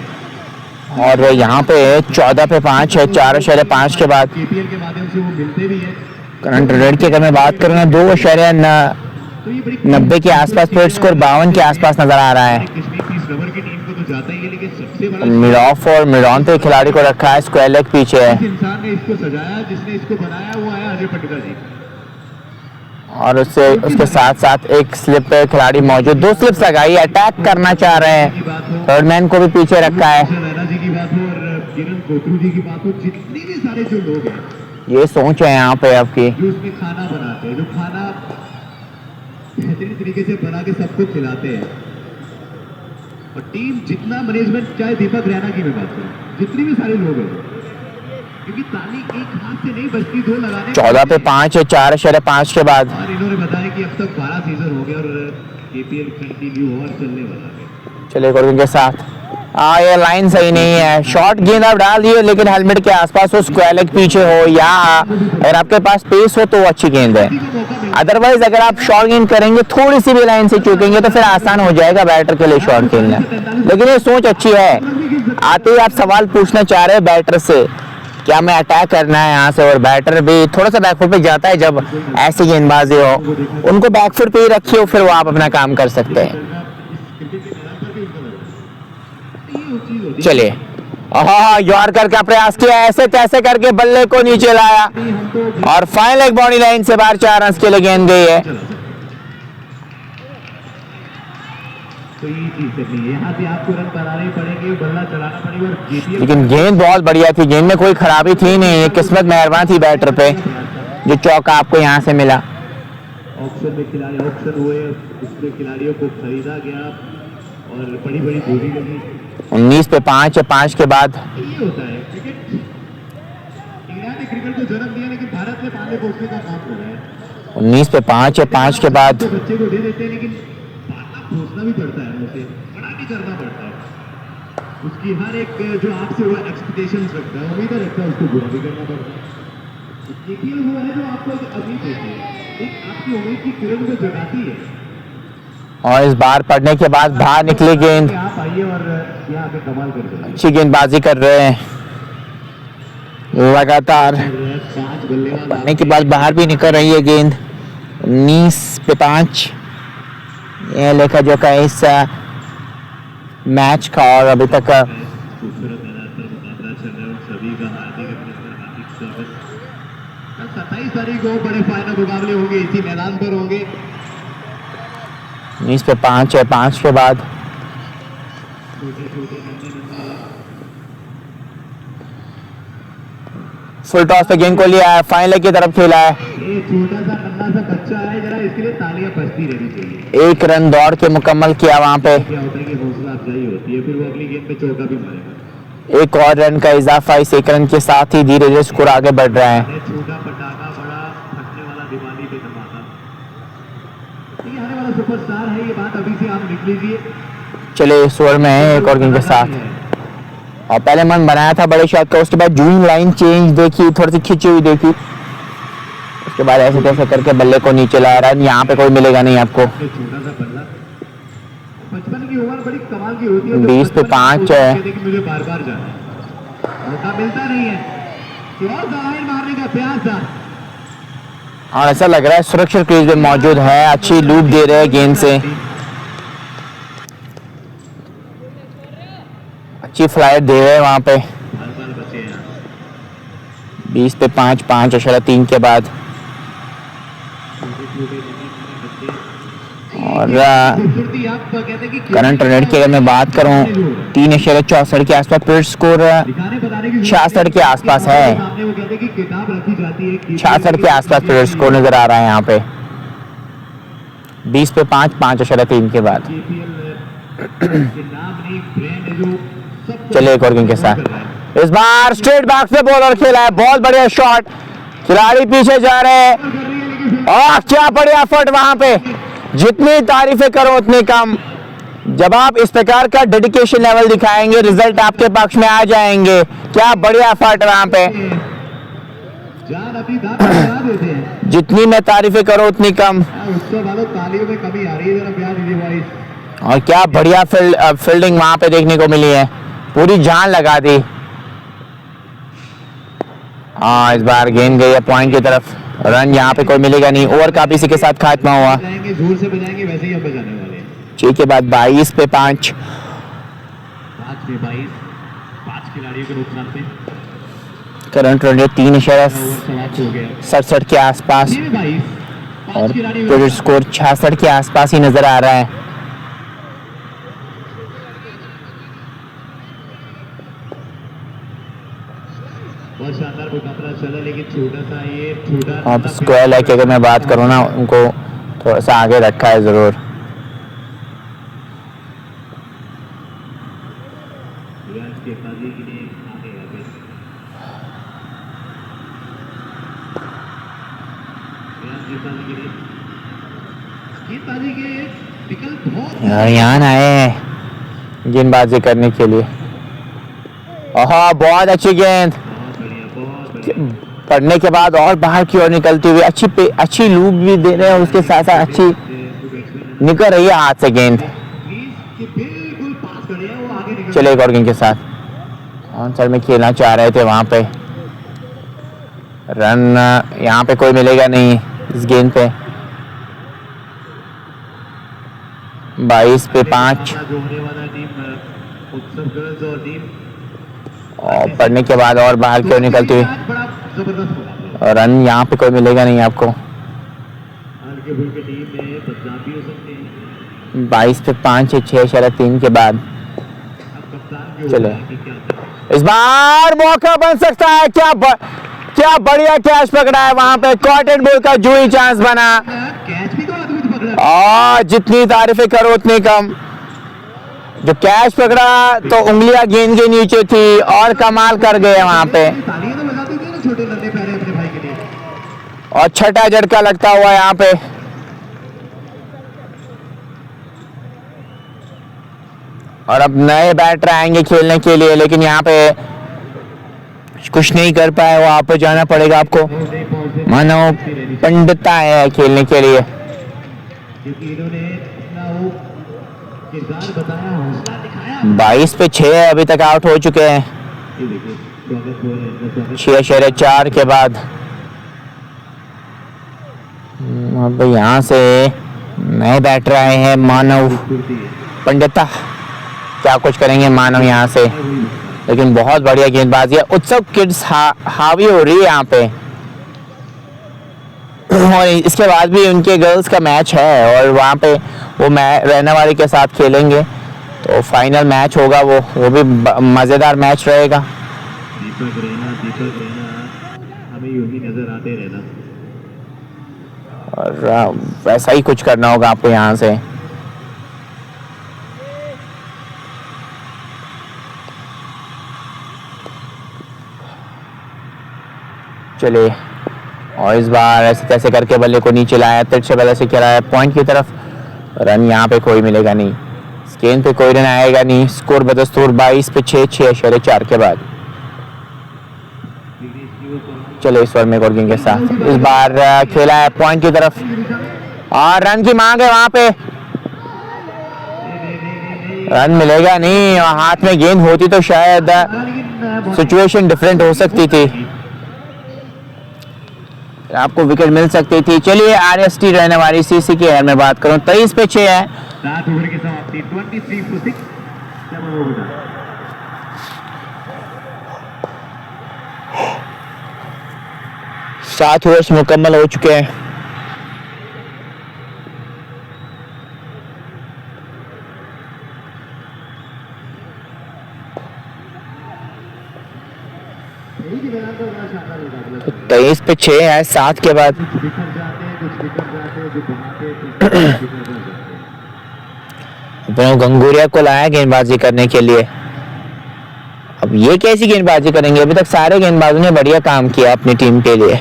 और यहाँ पे 14 पे 5 है, 4.5 के बाद केपीएल के माध्यम से वो मिलते भी हैं। करंट रेट की अगर मैं बात करूँ 2.90 के आसपास, प्लेट स्कोर 52 के आसपास नजर आ रहा है। कश्मीर पीस रबर की टीम को तो जाता ही है, लेकिन सबसे बड़ा मिडॉफ और मिडॉन पे खिलाड़ी को रखा है, स्क्वायर लेग पीछे है, जिस इंसान ने इसको सजाया, जिसने इसको बनाया, वो आया अजय पटेल जी। और उससे उसके साथ साथ एक स्लिप पे खिलाड़ी मौजूद, 2 स्लिप्स लगाई, अटैक करना चाह रहे हैं, थर्ड मैन को भी पीछे रखा है। रैना जी की बात हो और किरण कोथरू जी की बात हो, जितने भी सारे जो लोग हैं ये सोच है यहाँ पे आपकी, जो उसमें खाना बनाते हैं, जो खाना बेहतरीन तरीके से बना के सबको खिलाते हैं, और टीम जितना मैनेजमेंट, चाहे दीपक रैना की मैं बात करूं, जितने भी सारे लोग हैं, क्योंकि ताली एक हाथ से नहीं बजती, 2 लगाने 14 पे 5 है, 4.5 के बाद। और इन्होंने बताया कि अब तक 12 सीजन हो गए और केपीएल कंटिन्यू और चलने वाला है। चले गुरु के साथ ये लाइन सही नहीं है, शॉर्ट गेंद आप डाल दिए लेकिन हेलमेट के आसपास हो, स्क्वायर लेग पीछे हो, या अगर आपके पास पेस हो तो वो अच्छी गेंद है। अदरवाइज अगर आप शॉर्ट गेंद करेंगे, थोड़ी सी भी लाइन से चूकेंगे तो फिर आसान हो जाएगा बैटर के लिए शॉर्ट खेलना। लेकिन ये सोच अच्छी है, आते ही आप सवाल पूछना चाह रहे हैं बैटर से, क्या मैं अटैक करना है यहाँ से, और बैटर भी थोड़ा सा बैकफुट पे जाता है जब ऐसी गेंदबाजी हो, उनको बैकफुट पे ही रखिए, फिर वो आप अपना काम कर सकते हैं। चलिए यॉर्कर का प्रयास किया, ऐसे तैसे करके बल्ले को नीचे लाया, और फाइनल एक बॉडी लाइन से बाहर 4 रन के लिए गेंद गई है। तो ये चीज करनी है, यहाँ से आपको रन बनाने पड़ेंगे, बल्ला चलाना पड़ेगा, और केपीएल लेकिन गेंद बहुत बढ़िया थी, गेंद में कोई खराबी थी नहीं, ये किस्मत मेहरबान थी बैटर पे जो चौका आपको यहाँ से मिला। ऑक्शन में खिलाड़ी ऑक्शन हुए, उसमें खिलाड़ियों को खरीदा गया और बड़ी बड़ी बोली लगी। 19 पे 5 है, 5 के बाद ये होता है क्रिकेट, इंग्लैंड ने क्रिकेट को जन्म दिया, लेकिन भारत ने पाले पोसने का काम कर रहा है। 19 पे 5 है, 5 के बाद तो बच्चे को दे देते हैं, लेकिन पालना पोसना भी पड़ता है, उसे बड़ा भी करना पड़ता है, उसकी हर एक जो आपसे वो एक्सपेक्टेशंस रखता है, उम्मीदें रखता है, उसको पूरा भी करना पड़ता है। केपीएल वो है जो आपको एक उम्मीद देती है, एक आपकी उम्मीद की किरण को जगाती है, और इस बार पड़ने के बाद बाहर निकली गेंद, आप आइए और यहाँ पे कमाल कर दो। अच्छी गेंदबाजी कर रहे हैं लगातार, 5 बल्लेबाज पड़ने के बाद बाहर भी निकल रही है गेंद। 19 पे 5 ये लेखा जो का इस मैच का, और अभी तक खूबसूरत मैदान पर मुकाबला चल रहा है, उन सभी का हार्दिक अभिनंदन, हार्दिक स्वागत। 27 तारीख को बड़े फाइनल मुकाबले होंगे, इसी मैदान पर होंगे। 19 पे 5 है, 5 के बाद फुल टॉस पे गेंद को लिया है, फाइनल की तरफ खेला है, ये छोटा सा नन्हा सा बच्चा है, जरा इसके लिए तालियां बजती रहनी चाहिए। 1 रन दौड़ के मुकम्मल किया वहां पे, क्या होता है कि हौसला अफजाई होती है, फिर वो अगली गेंद पे चौका भी मारेगा। 1 और रन का इजाफा इस 1 रन के साथ ही धीरे धीरे स्कोर आगे बढ़ रहा है। छोटा पटाखा बड़ा फटने वाला दिवाली पे धमाका, ये आने वाला सुपरस्टार है, ये बात अभी से आप लिख लीजिए। चले इस ओवर में एक और गेंद के साथ, और पहले मन बनाया था बड़े शॉट का, उसके बाद जूइंग लाइन चेंज देखी, थोड़ी सी खिंची हुई देखी, उसके बाद ऐसे तैसे करके बल्ले को नीचे लाया। रन यहाँ पे कोई मिलेगा नहीं आपको। छोटा सा बल्ला, बचपन की उम्र बड़ी कमाल की होती है, 20 पे 5 है, मुझे बार बार जाना है, मौका मिलता नहीं है, और दाएं मारने का प्यार था, और ऐसा लग रहा है सुरक्षित क्रीज में मौजूद है, अच्छी लूप दे रहे हैं गेंद से, अच्छी फ्लाइट दे रहे हैं वहां पे। 20 पे 5, 5.3 के बाद, और करंट रन की अगर मैं बात करूं 3.64 के आसपास, प्लेट स्कोर 66 के आसपास है, 66 के आसपास प्लेट स्कोर नजर आ रहा है यहाँ पे। 20 पे 5, 5.3 के बाद। के नाम नहीं ब्रांड है जो सबको चलिए एक और गेंद के साथ, इस बार स्ट्रेट बैक से बॉलर खेला है, बहुत बढ़िया शॉट, खिलाड़ी पीछे जा रहे हैं। कर रही है लेकिन और क्या बढ़िया एफर्ट वहां पे, जितनी तारीफें करो उतनी कम। जब आप इस प्रकार का डेडिकेशन लेवल दिखाएंगे रिजल्ट आपके पक्ष में आ जाएंगे। क्या बढ़िया एफर्ट वहां पे, जान अपनी दांत लगा देते हैं। जितनी मैं तारीफें करो उतनी कम। उसके बाद तालियों में कमी आ रही है, जरा प्यार दीजिए भाई। और क्या बढ़िया फील्डिंग वहां पे देखने को मिली है, पूरी जान लगा दी। हाँ इस बार गेंद गई है पॉइंट की तरफ, रन यहाँ पे कोई मिलेगा नहीं। ओवर का भी इसी के साथ खात्मा हुआ। बजाएंगे जोर से बजाएंगे, वैसे ही हम बजाने वाले हैं। 6 के बाद 22 पे 5। 5 में 22, 5 खिलाड़ियों के नुकसान पे करंट रन 3.67 ओवर समाप्त हो गया। के आसपास 6 में 22, 5 और खिलाड़ियों टोटल स्कोर 66 के आसपास ही नजर आ रहा है। बहुत शानदार मुकाबला चला, लेकिन छोटा सा ये अब स्क्वायर लेग की अगर मैं बात करूँ ना, उनको थोड़ा सा आगे रखा है जरूर। यार यहाँ आए हैं गेंदबाजी करने के लिए। ओह बहुत अच्छी गेंद, पड़ने के बाद और बाहर की ओर निकलती हुई अच्छी लूप भी दे रहे हैं, उसके साथ साथ अच्छी निकल रही है हाथ से गेंद। चले एक और गेंद के साथ, आंसर में खेलना चाह रहे थे वहां पे, रन यहाँ पे कोई मिलेगा नहीं इस गेंद पे। 22 पे 5 और पढ़ने के बाद और बाहर की ओर निकलती हुई, और रन यहाँ पे कोई मिलेगा नहीं आपको। 22 पे 5 है 6.3 के बाद। चले इस बार मौका बन सकता है, क्या बढ़िया कैच पकड़ा है वहां पे, कॉटन बॉल का जूही चांस बना। और जितनी तारीफें करो उतनी कम, जो कैच पकड़ा तो उंगलियां गेंद के नीचे थी और कमाल कर गए वहां पे। और छठा झटका लगता हुआ यहाँ पे। और अब नए बैटर आएंगे खेलने के लिए, लेकिन यहाँ पे कुछ नहीं कर पाए, वहां पे जाना पड़ेगा आपको। मानो पंडिता है खेलने के लिए। 22 पे 6 अभी तक आउट हो चुके हैं 6.4 के बाद। अब यहाँ से नए बैटर आए हैं मानव पंडिता, क्या कुछ करेंगे मानव यहाँ से, लेकिन बहुत बढ़िया गेंदबाजी है। उत्सव किड्स हावी हो रही है यहाँ पे, और इसके बाद भी उनके गर्ल्स का मैच है और वहाँ पे वो रहने वाले के साथ खेलेंगे, तो फाइनल मैच होगा, वो भी मज़ेदार मैच रहेगा। दीपक रहना हमें यूं ही नजर आते रहना, और वैसा ही कुछ करना होगा आपको यहाँ से। चलिए, और इस बार ऐसे तैसे करके बल्ले को नीचे लाया, तिरछे बल्ले से खेला है पॉइंट की तरफ। रन यहाँ पे कोई मिलेगा नहीं, गेंद पे कोई रन आएगा नहीं। स्कोर बदस्तूर 22 पे 6 6.4 के बाद। चलो इस बार में और गेंद के साथ, इस बार खेला है पॉइंट की तरफ और रन की मांग है वहां पे, रन मिलेगा नहीं। और हाथ में गेंद होती तो शायद सिचुएशन डिफरेंट हो सकती थी, आपको विकेट मिल सकती थी। चलिए आरएसटी रहने वाली सीसी की है मैं बात करूं, 23 पे 6 है। 7 ओवर की समाप्ति, 23 for 6, 7 ओवर। 7 ओवर्स मुकम्मल हो चुके हैं। तो 23 पे 6 है 7 के बाद। बिखर जाते हैं तो कुछ निकल जाते हैं जो बनाते हैं प्रणव गंगूरिया को लाया गेंदबाजी करने के लिए। अब ये कैसी गेंदबाजी करेंगे? अभी तक सारे गेंदबाजों ने बढ़िया काम किया अपनी टीम के लिए,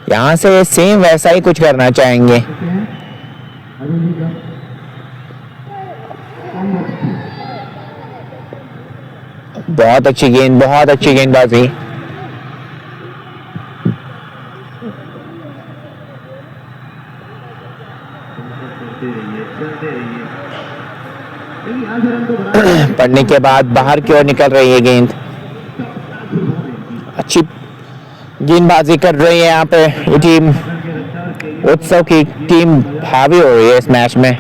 यहाँ से सेम वैसा ही कुछ करना चाहेंगे। बहुत अच्छी गेंद, बहुत अच्छी गेंदबाजी। पढ़ने के बाद बाहर की ओर निकल रही है गेंद। अच्छी गेंदबाजी कर रही है यहाँ पे ये टीम, उत्सव की टीम हावी हो रही है इस मैच में।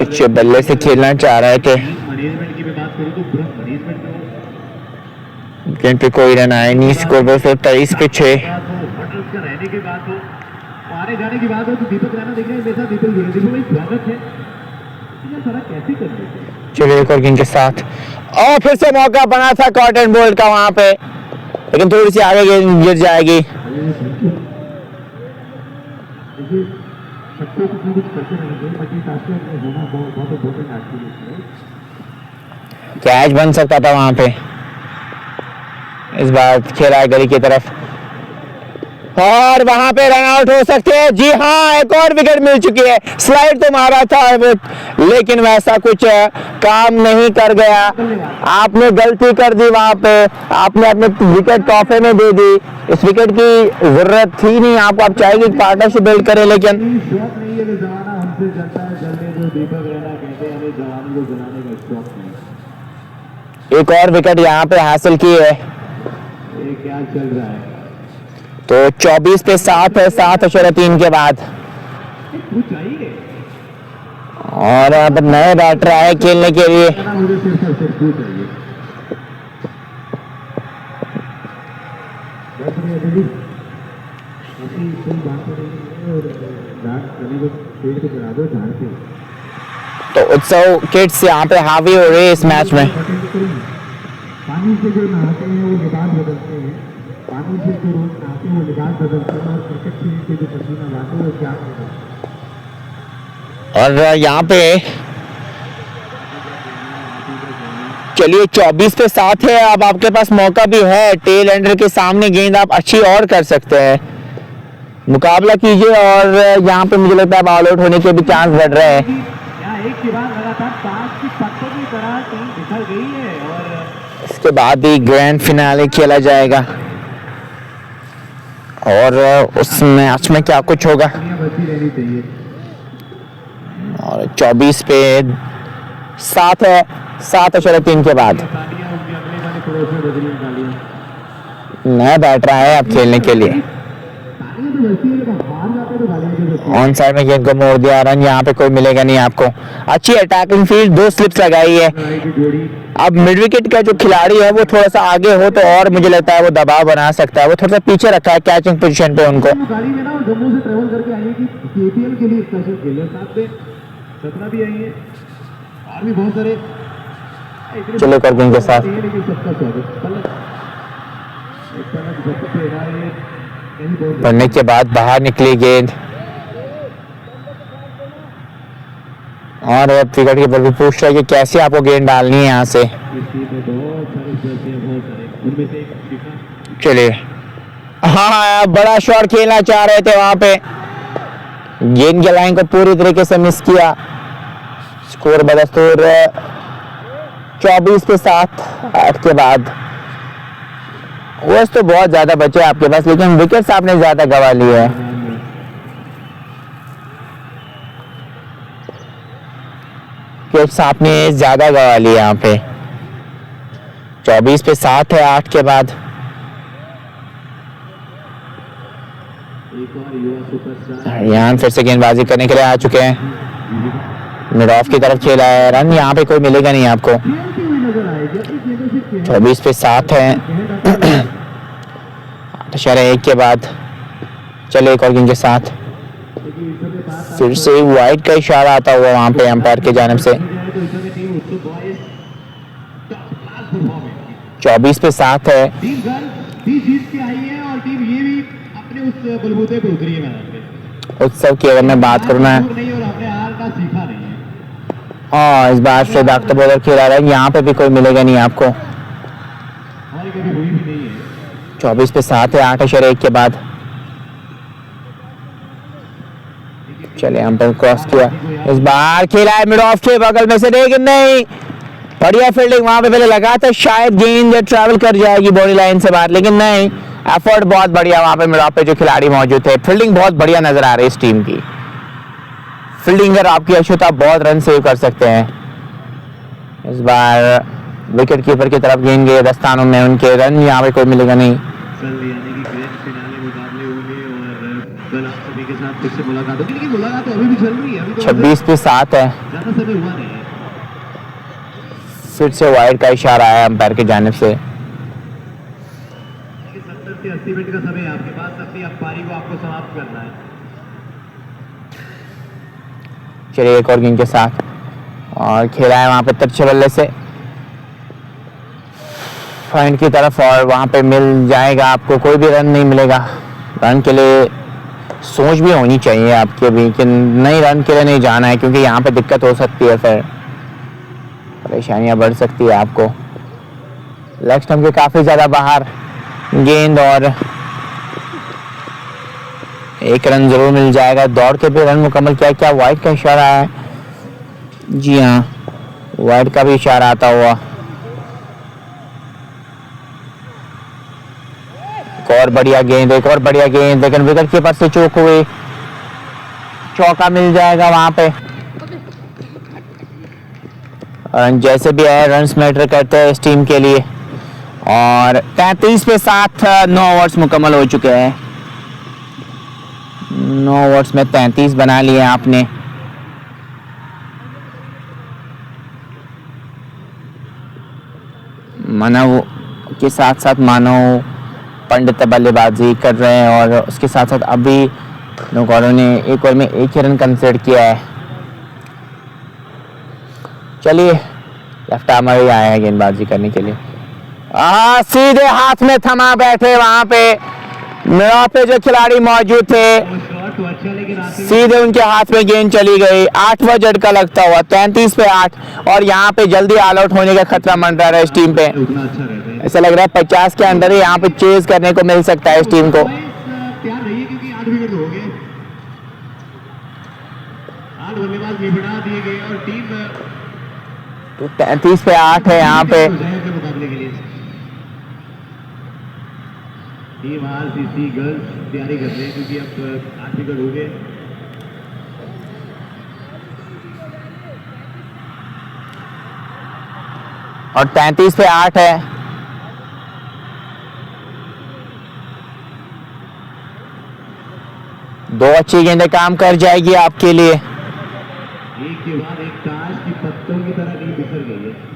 अच्छे बल्ले से खेलना चाह रहे थे, गेंद पे कोई रन आया नहीं। स्कोर 223 पे 6। रहने के बाद हो, आने जाने की बात हो तो दीपक रैना देख रहे हैं, मेरे साथ दीपक भाई स्वागत है। ये सारा कैसे कर लेते? चलिए एक और गेंद के साथ, और फिर से मौका बना था कॉटन बोल्ट का वहां पे, लेकिन थोड़ी सी आगे गेंद गिर जाएगी। सबको कुछ करते रहेंगे, बाकी शास्त्र में होना बहुत इम्पोर्टेंट एक्टिविटी है। कैच बन सकता था वहां पे। इस बार खेला है गली की तरफ और वहां पे रन आउट हो सकते हैं। जी हाँ, एक और विकेट मिल चुकी है। स्लाइड तो मारा था लेकिन वैसा कुछ काम नहीं कर गया। आपने गलती कर दी वहां पे, आपने अपने विकेट तोहफे में दे दी। इस विकेट की जरूरत थी नहीं आपको, आप चाहेंगे पार्टनरशिप बिल्ड करें, लेकिन एक और विकेट यहाँ पे हासिल की है। क्या चल रहा है? तो 24 पे 7 है 7/3 के बाद, और अब नए बैटर आए खेलने के लिए। तो उत्सव किड्स यहाँ पे हावी हो रही है इस मैच में। पानी से जो नहाते हैं वो लिबास बदलते हैं, पानी से जो रोज नहाते हैं वो लिबास बदलते हैं, और क्रिकेट खेलने से जो पसीना लाते हैं वो क्या होगा। और यहाँ पे चलिए 24 पे 7 है। अब आपके पास मौका भी है, टेल एंडर के सामने गेंद आप अच्छी और कर सकते हैं, मुकाबला कीजिए। और यहाँ पे मुझे लगता है ऑल आउट होने के भी चांस बढ़ रहे हैं। एक के बाद लगातार 5 की पत्तों की तरह टीम बिखर गई है, और इसके बाद ही ग्रैंड फिनाले खेला जाएगा, और उस मैच में क्या कुछ होगा। और 24 पे 7 है 7/3 के बाद। नया बैटर आया है अब खेलने के लिए। ऑन साइड में गेंद को मोड़ दिया, रन यहाँ पे कोई मिलेगा नहीं आपको। अच्छी अटैकिंग फील्ड, 2 स्लिप्स लगाई है। अब मिड विकेट का जो खिलाड़ी है वो थोड़ा सा आगे हो तो और मुझे लगता है वो दबाव बना सकता है। वो थोड़ा सा पीछे रखा है कैचिंग पोजीशन पे उनको। गाड़ी में ना जम्मू से ट्रैवल करके आई है कि केपीएल के लिए स्पेशल खेले, साथ में 17 भी आई है, और भी बहुत सारे। चलो कर देंगे के साथ, लेकिन सबका स्वागत। पढ़ने के बाद बाहर निकली गेंद, और अब विकेट के ऊपर भी पूछ रहा है कि कैसे आपको गेंद डालनी है यहाँ से। चलिए, हाँ बड़ा शॉट खेलना चाह रहे थे वहां पे, गेंद के लाइन को पूरी तरीके से मिस किया। स्कोर बदस्तूर 24 पे 7 8 के बाद। ओवर्स तो बहुत ज्यादा बचे आपके पास, लेकिन विकेट्स आपने ज्यादा गंवा लिए हैं। विकेट्स आपने ज्यादा गंवा लिए यहाँ पे। 24 पे 7 है 8 के बाद। यहाँ फिर से गेंदबाजी करने के लिए आ चुके हैं, मिड ऑफ की तरफ खेला है, रन यहाँ पे कोई मिलेगा नहीं आपको। 24 पे 7 है 8/1 के बाद। चले एक और गेंद के साथ, फिर से वाइड का इशारा आता हुआ वहां पे अंपायर की जानिब से। 24 पे 7 है। टीम घर भी जीत के आई है और टीम ये भी अपने उस बलबूते पे उतरी है मैदान पे। उत्सव की अगर मैं बात करूँ ना, नहीं और अपने हार का सीखा नहीं है। हाँ इस बार से डॉक्टर बॉलर खेला रहा है, यहाँ पे भी कोई मिलेगा नहीं आपको। हमारी कभी हुई भी नहीं है। 24 पे 7 है 8 अशर 1 के बाद। चले हम पर क्रॉस किया, इस बार खेला है मिड ऑफ के बगल में से, लेकिन नहीं, बढ़िया फील्डिंग वहां पे पहले लगा था, शायद गेंद ट्रैवल कर जाएगी बॉडी लाइन से बाहर, लेकिन नहीं, एफर्ट बहुत बढ़िया वहां पे मिड ऑफ पे जो खिलाड़ी मौजूद थे। फील्डिंग बहुत बढ़िया नजर आ रही है इस टीम की। फील्डिंगर आपकी अशुता बहुत रन सेव कर सकते हैं। इस बार विकेट कीपर की तरफ गेंद गई दस्तानों में, उनके रन यहाँ पे कोई मिलेगा नहीं। कल यानी कि ग्रैंड फिनाले मुकाबले होंगे और कल आप सभी के साथ फिर से मुलाकात होगी, लेकिन मुलाकात तो अभी भी चल रही है। अभी तो 26 पे 7 है, ज्यादा समय हुआ नहीं है। फिर से वाइड का इशारा आया अंपायर की जानिब से। 70 से 80 मिनट का समय है आपके पास, अपनी पारी को आपको समाप्त करना है। चलिए एक और गेंद के साथ, और खेला है वहां पे तिरछे बल्ले से फ्रंट की तरफ, और वहां पे मिल जाएगा आपको, कोई भी रन नहीं मिलेगा। रन के लिए सोच भी होनी चाहिए आपके भी कि नहीं, रन के लिए नहीं जाना है, क्योंकि यहाँ पे दिक्कत हो सकती है, फिर परेशानियां बढ़ सकती है आपको। लेग स्टंप के काफी ज्यादा बाहर गेंद, और एक रन जरूर मिल जाएगा। दौड़ के भी रन मुकम्मल किया। क्या वाइड का इशारा है? जी हाँ, वाइड का भी इशारा आता हुआ। एक और बढ़िया गेंद, एक और बढ़िया गेंद, लेकिन विकेट कीपर से चूक हुई। चौका मिल जाएगा वहां पे। रन जैसे भी है, रन्स मैटर करते हैं इस टीम के लिए। और 33 पे 7, 9 ओवर्स मुकम्मल हो चुके हैं। 9 ओवर्स में 33 बना लिए आपने। मानव के साथ साथ मानव पंडित बल्लेबाजी कर रहे हैं, और उसके साथ साथ अभी नौकरों ने एक ओवर में 1 ही रन कंसीडर किया है। चलिए लेफ्ट आर्मर ही आया है गेंदबाजी करने के लिए। सीधे हाथ में थमा बैठे वहां पे मेरा पे जो खिलाड़ी मौजूद थे, तो अच्छा, लेकिन सीधे उनके हाथ में गेंद चली गई। 8वां झटका लगता हुआ 33 पे 8, और यहाँ पे जल्दी ऑल आउट होने का खतरा मंडरा रहा है इस टीम पे। उतना अच्छा रहता है। ऐसा लग रहा है 50 के अंदर ही यहाँ पे चेज करने को मिल सकता है इस टीम को। तैयार रहिए क्योंकि 8 विकेट हो गए, 8 बल्लेबाज निपटा दिए गए और टीम 33 पे 8 है यहाँ पे। के मुकाबले के लिए टीम आरसीसी गर्ल्स तैयारी कर रहे हैं क्योंकि अब 8 विकेट हो गए। और 33 पे 8 है। दो अच्छी गेंदें काम कर जाएगी आपके लिए। एक के बाद एक ताश की पत्तों की तरह टीम बिखर गई है।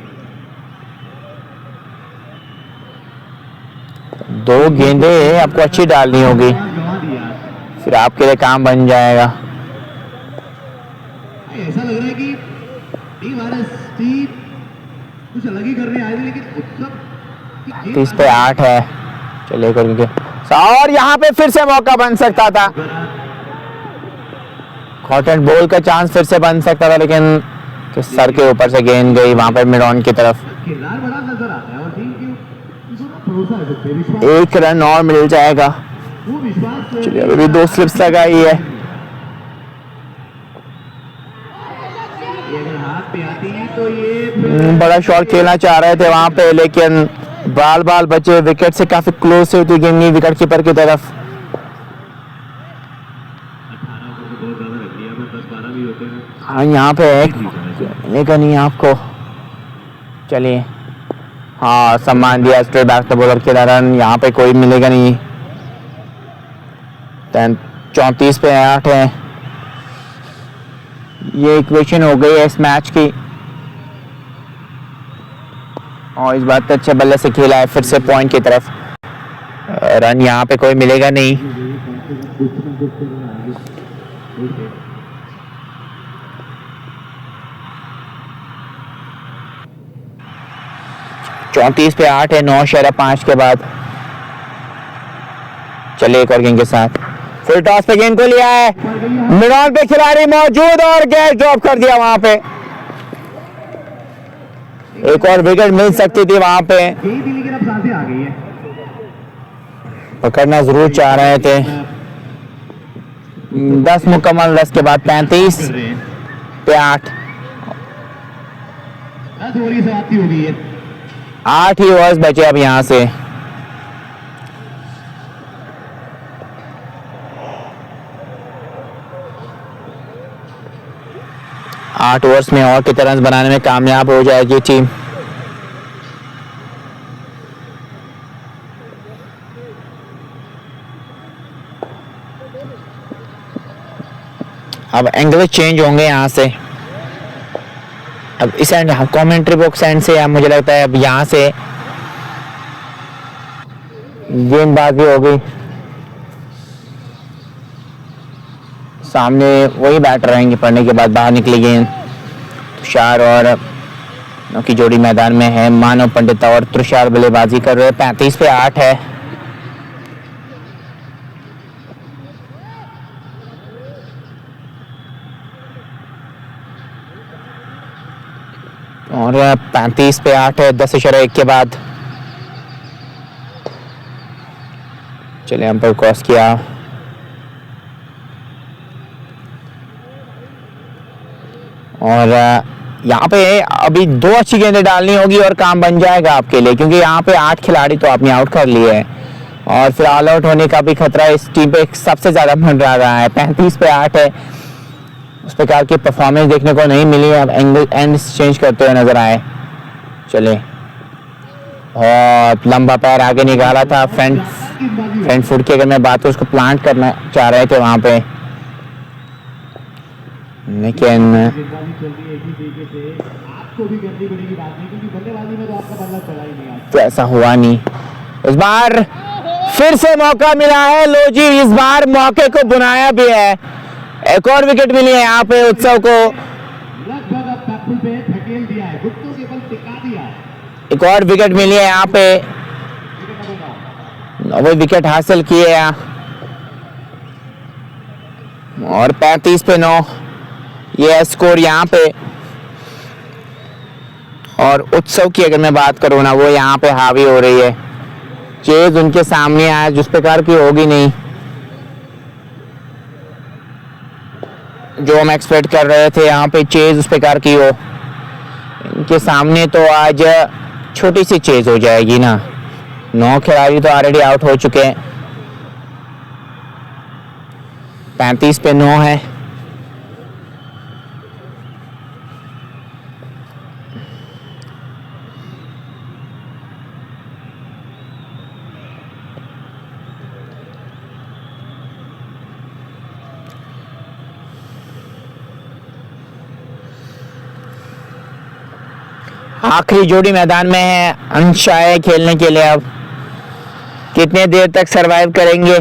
दो गेंदें आपको अच्छी डालनी होगी, गंवा दिया। फिर आपके लिए काम बन जाएगा। ऐसा लग रहा है कि टीम आरएसटी कुछ अलग ही करने आए थे, लेकिन उत्सव 30 पे 8 है। चलिए करके, और यहाँ पे फिर से मौका बन सकता था, कॉटन बॉल का चांस फिर से बन सकता था, लेकिन सर के ऊपर से गेंद गई वहां पर मिड ऑन की तरफ। किरदार बड़ा नजर आता है और टीम की भरोसा है, सबसे विश्वास, एक रन और मिल जाएगा। वो विश्वास। चलिए अभी 2 स्लिप्स लगाई है। ये अगर हाथ पे आती तो ये बड़ा शॉट खेलना चाह रहे थे वहां पे, लेकिन बाल बचे, विकेट से काफी क्लोज से होती गेंद विकेट कीपर की तरफ। 18 को बहुत ज्यादा रख लिया, 10-12 भी होते हैं। हाँ यहाँ पे एक लेकिन नहीं आपको। चलिए हाँ, सम्मान दिया स्ट्रेट बैक टू बॉलर के रन, यहाँ पे कोई मिलेगा नहीं। 34 पे 8 है। ये इक्वेशन हो गई है इस मैच की, और इस बात अच्छे बल्ले से खेला है फिर से पॉइंट की तरफ। रन यहाँ पे कोई मिलेगा नहीं। 34 पे 8 है 9.5 के बाद। चलिए एक और गेंद के साथ फुल टॉस पे गेंद को लिया है, मिड ऑन पे खिलाड़ी मौजूद और कैच ड्रॉप कर दिया वहां पे। एक और विकेट मिल सकती थी वहां पे, यही थी लेकिन अब सांसें आ गई है। पकड़ना जरूर चाह रहे थे। 10 मुकम्मल रस के बाद 35 पे 8। 10 ओवर की समाप्ति हो गई है। 8 ही ओवर्स बचे अब यहां से। आठ ओवर्स में और कितने रन बनाने में कामयाब हो जाएगी टीम। अब एंगल चेंज होंगे यहाँ से। अब इस एंड कमेंट्री बॉक्स एंड से अब मुझे लगता है अब यहाँ से गेंदबाजी हो गई। सामने वही बैटर रहेंगे, पड़ने के बाद बाहर निकली गेंद। तुषार और की जोड़ी मैदान में है, मानव पंडित और तुषार बल्लेबाजी कर रहे हैं। 35 पे 8 है। और 35 पे 8 है 10.1 के बाद। चलिए हम पर क्रॉस किया और यहाँ पे अभी 2 अच्छी गेंदें डालनी होगी और काम बन जाएगा आपके लिए, क्योंकि यहाँ पे 8 खिलाड़ी तो आपने आउट कर लिए हैं और फिर ऑल आउट होने का भी खतरा इस टीम पे सबसे ज़्यादा बन रहा है। 35 पे 8 है, उस प्रकार की परफॉर्मेंस देखने को नहीं मिली। अब एंगल एंड चेंज करते हुए नजर आए। चले और लंबा पैर आगे निकाला था, फ्रंट फुट की अगर मैं बात करूं उसको प्लांट करना चाह रहे थे वहां पे, लेकिन गेंदबाजी चल रही है इसी तरीके से। आपको भी करनी पड़ेगी बात नहीं, क्योंकि बल्लेबाजी में तो आपका बल्ला चला ही नहीं आता। तो ऐसा हुआ नहीं। इस बार फिर से मौका मिला है। लो जी, इस बार मौके को बुनाया भी है। एक और विकेट मिली है यहाँ पे उत्सव को। लगभग अब बैकफुल पे धकेल दिया है, घुटनों के बल टिका दिया है। एक और विकेट मिली है यहाँ पे, वो विकेट हासिल किए हैं और 35 पे 9 ये है स्कोर यहाँ पे। और उत्सव की अगर मैं बात करूँ ना, वो यहाँ पे हावी हो रही है। चेज उनके सामने आया, जिस प्रकार की होगी नहीं जो हम एक्सपेक्ट कर रहे थे, यहाँ पे चेज उस प्रकार की हो। इनके सामने तो आज छोटी सी चेज हो जाएगी ना। 9 खिलाड़ी तो ऑलरेडी आउट हो चुके हैं। 35 पे 9 है। आखिरी जोड़ी मैदान में है, अंश आए खेलने के लिए। अब कितने देर तक सरवाइव करेंगे?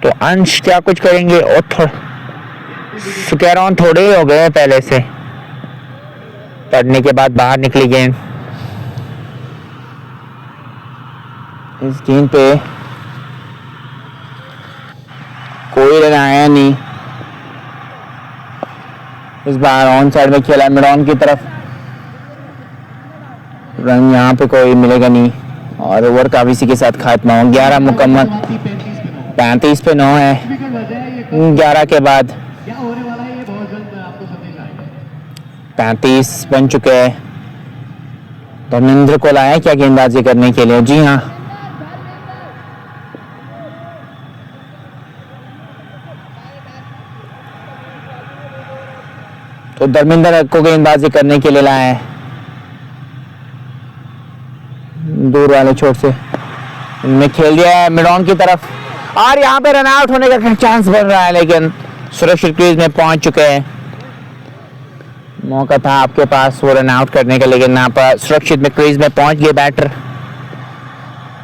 तो अंश क्या कुछ करेंगे? और कह रहा हूं थोड़े ही हो गए पहले से। पड़ने के बाद बाहर निकली गेंद। इस गेंद पे कोई रन आया नहीं। इस बार ऑन साइड में खेला मिड ऑन की तरफ, रन यहाँ पे कोई मिलेगा नहीं और ओवर का भी इसी के साथ खात्मा हो। 11 मुकम्मल, 35 पे 9 है 11 के बाद। क्या होने वाला है ये बहुत जल्द आपको संदेश आएगा। 35 बन चुके हैं। धर्मेंद्र को लाया क्या गेंदबाजी करने के लिए? जी हाँ, तो धर्मेंद्र को गेंदबाजी करने के लिए लाया है दूर वाले छोर से। इनमें खेल दिया है मिड ऑन की तरफ और यहाँ पे रन आउट होने का चांस बन रहा है, लेकिन सुरक्षित क्रीज में पहुंच चुके हैं। मौका था आपके पास वो रन आउट करने का, लेकिन आप सुरक्षित में क्रीज में पहुंच गए बैटर।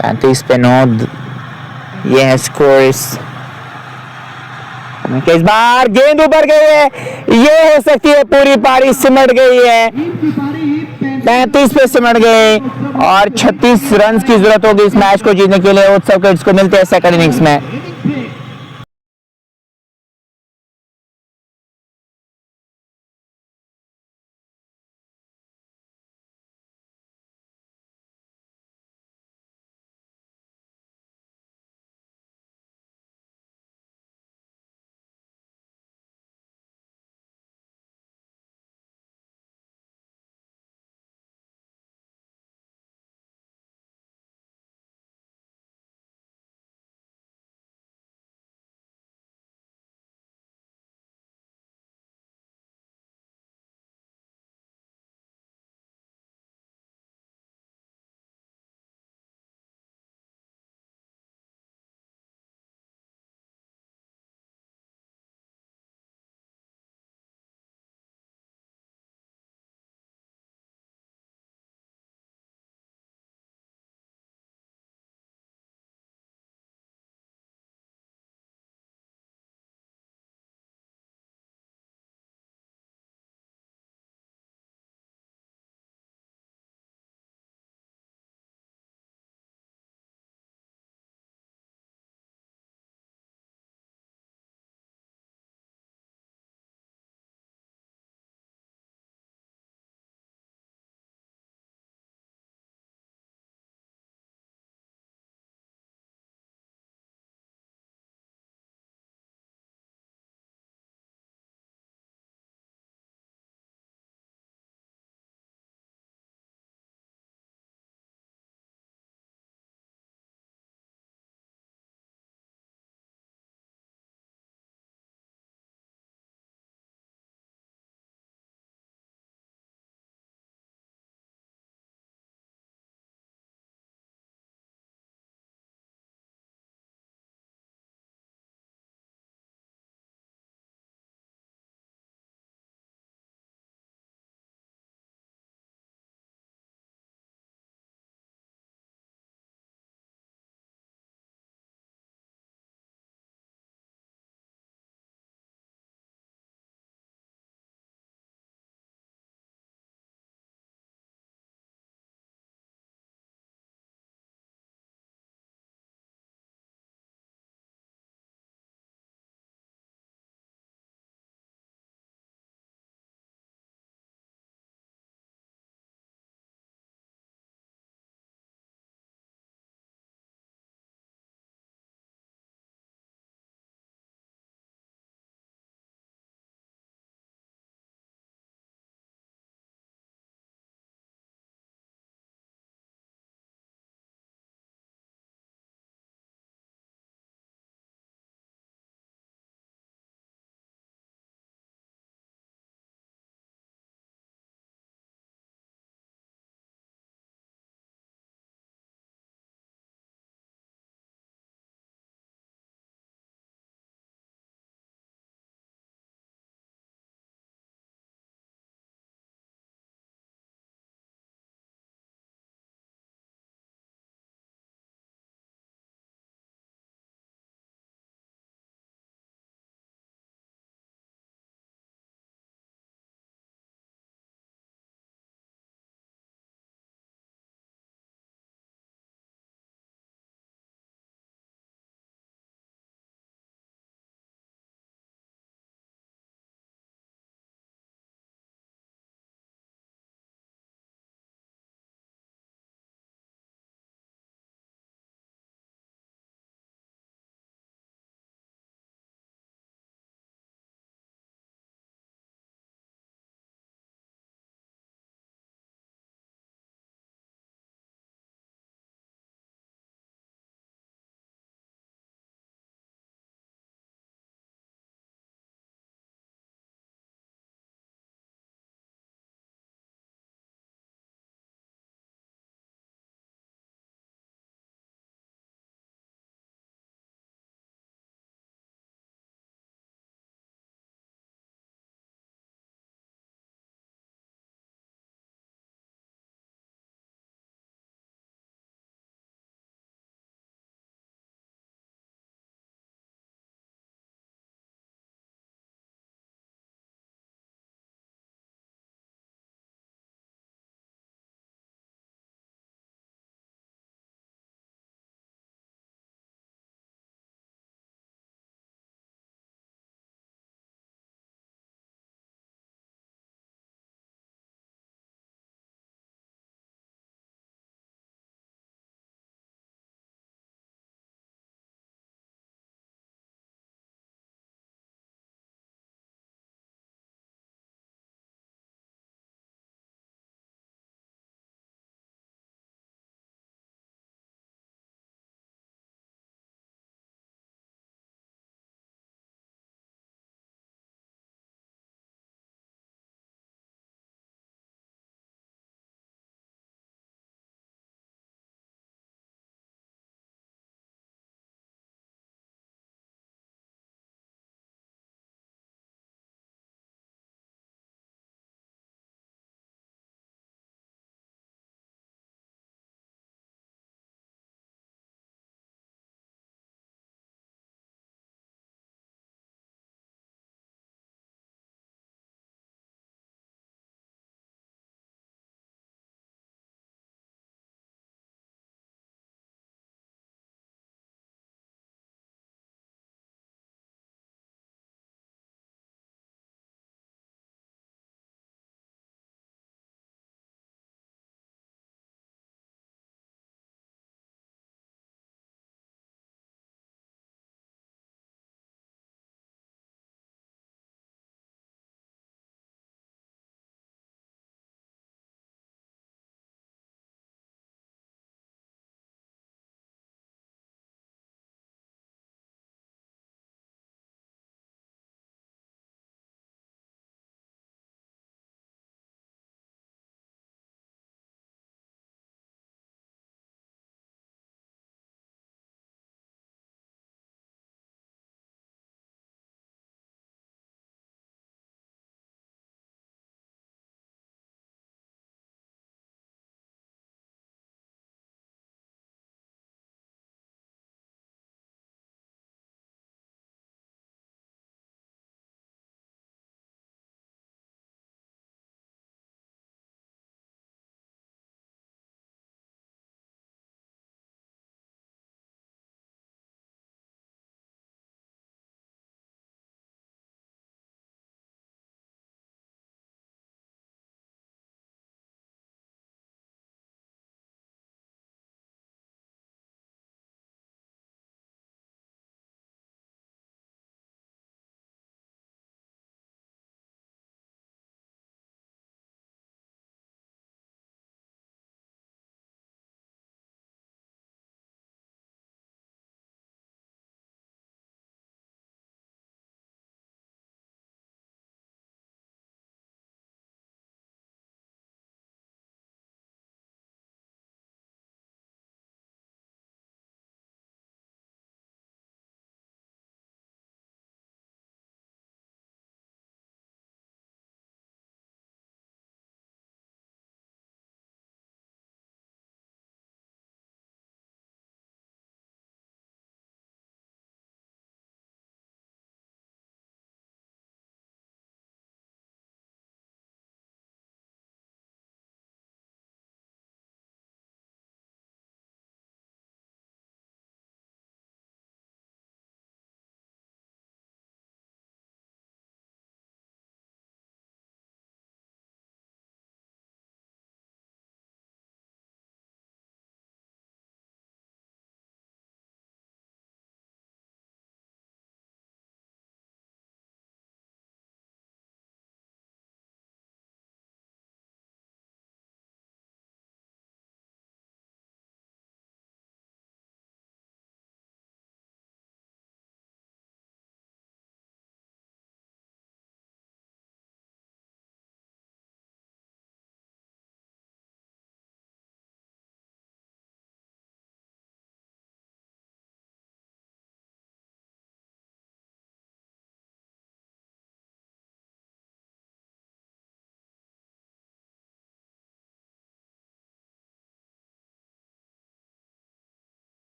35 पे 9 ये है स्कोर। इस बार गेंद ऊपर गई है, ये हो सकती है पूरी पारी सिमट गई है। 35 पे सिमट गए और 36 रन की जरूरत होगी इस मैच को जीतने के लिए। उत्सव किड्स को मिलते हैं सेकंड इनिंग्स में।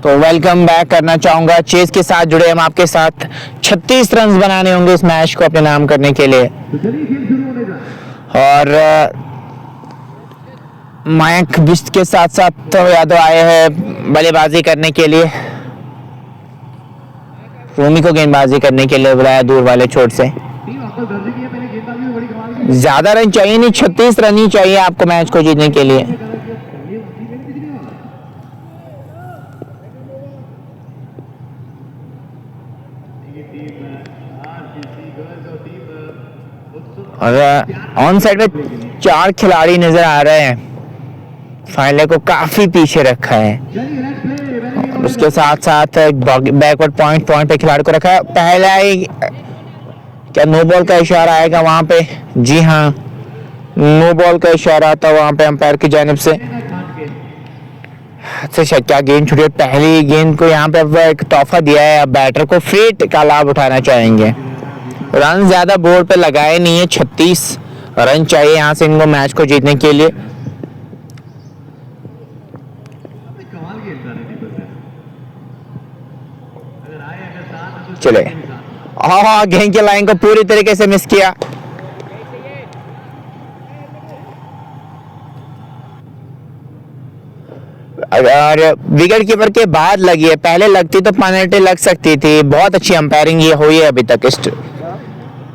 तो वेलकम बैक करना चाहूंगा। चेस के साथ जुड़े हम आपके साथ। 36 रन बनाने होंगे इस मैच को अपने नाम करने के लिए। तो चलिए खेल शुरू होने का। और मयंक बिष्ट के साथ साथ तो यादव आए हैं बल्लेबाजी करने के लिए। रोमी को गेंदबाजी करने के लिए बुलाया दूर वाले छोर से। टीम आपको दर्ज की है, पहले गेंदबाजी में बड़ी कमाल की। ज्यादा रन चाहिए नहीं, 36 रन ही चाहिए आपको मैच को जीतने के लिए। और ऑन साइड में 4 खिलाड़ी नजर आ रहे हैं। फाइनल को काफी पीछे रखा है। और उसके साथ साथ बैकवर्ड पॉइंट पे खिलाड़ी को रखा है। पहला ही क्या नो बॉल का इशारा आएगा वहां पे? जी हाँ, नो बॉल का इशारा आता है वहां पे अंपायर की जानिब से। अच्छा, क्या गेंद छूटी? पहली गेंद को यहाँ पे अब एक तोहफा दिया है। अब बैटर को फ्री का लाभ उठाना चाहेंगे। रन ज्यादा बोर्ड पे लगाए नहीं है, 36 रन चाहिए यहाँ से इनको मैच को जीतने के लिए। चले, हाँ, गेंद की लाइन को पूरी तरीके से मिस किया। अगर विकेट कीपर के बाद लगी है, पहले लगती तो पेनल्टी लग सकती थी। बहुत अच्छी अंपायरिंग ये हुई है अभी तक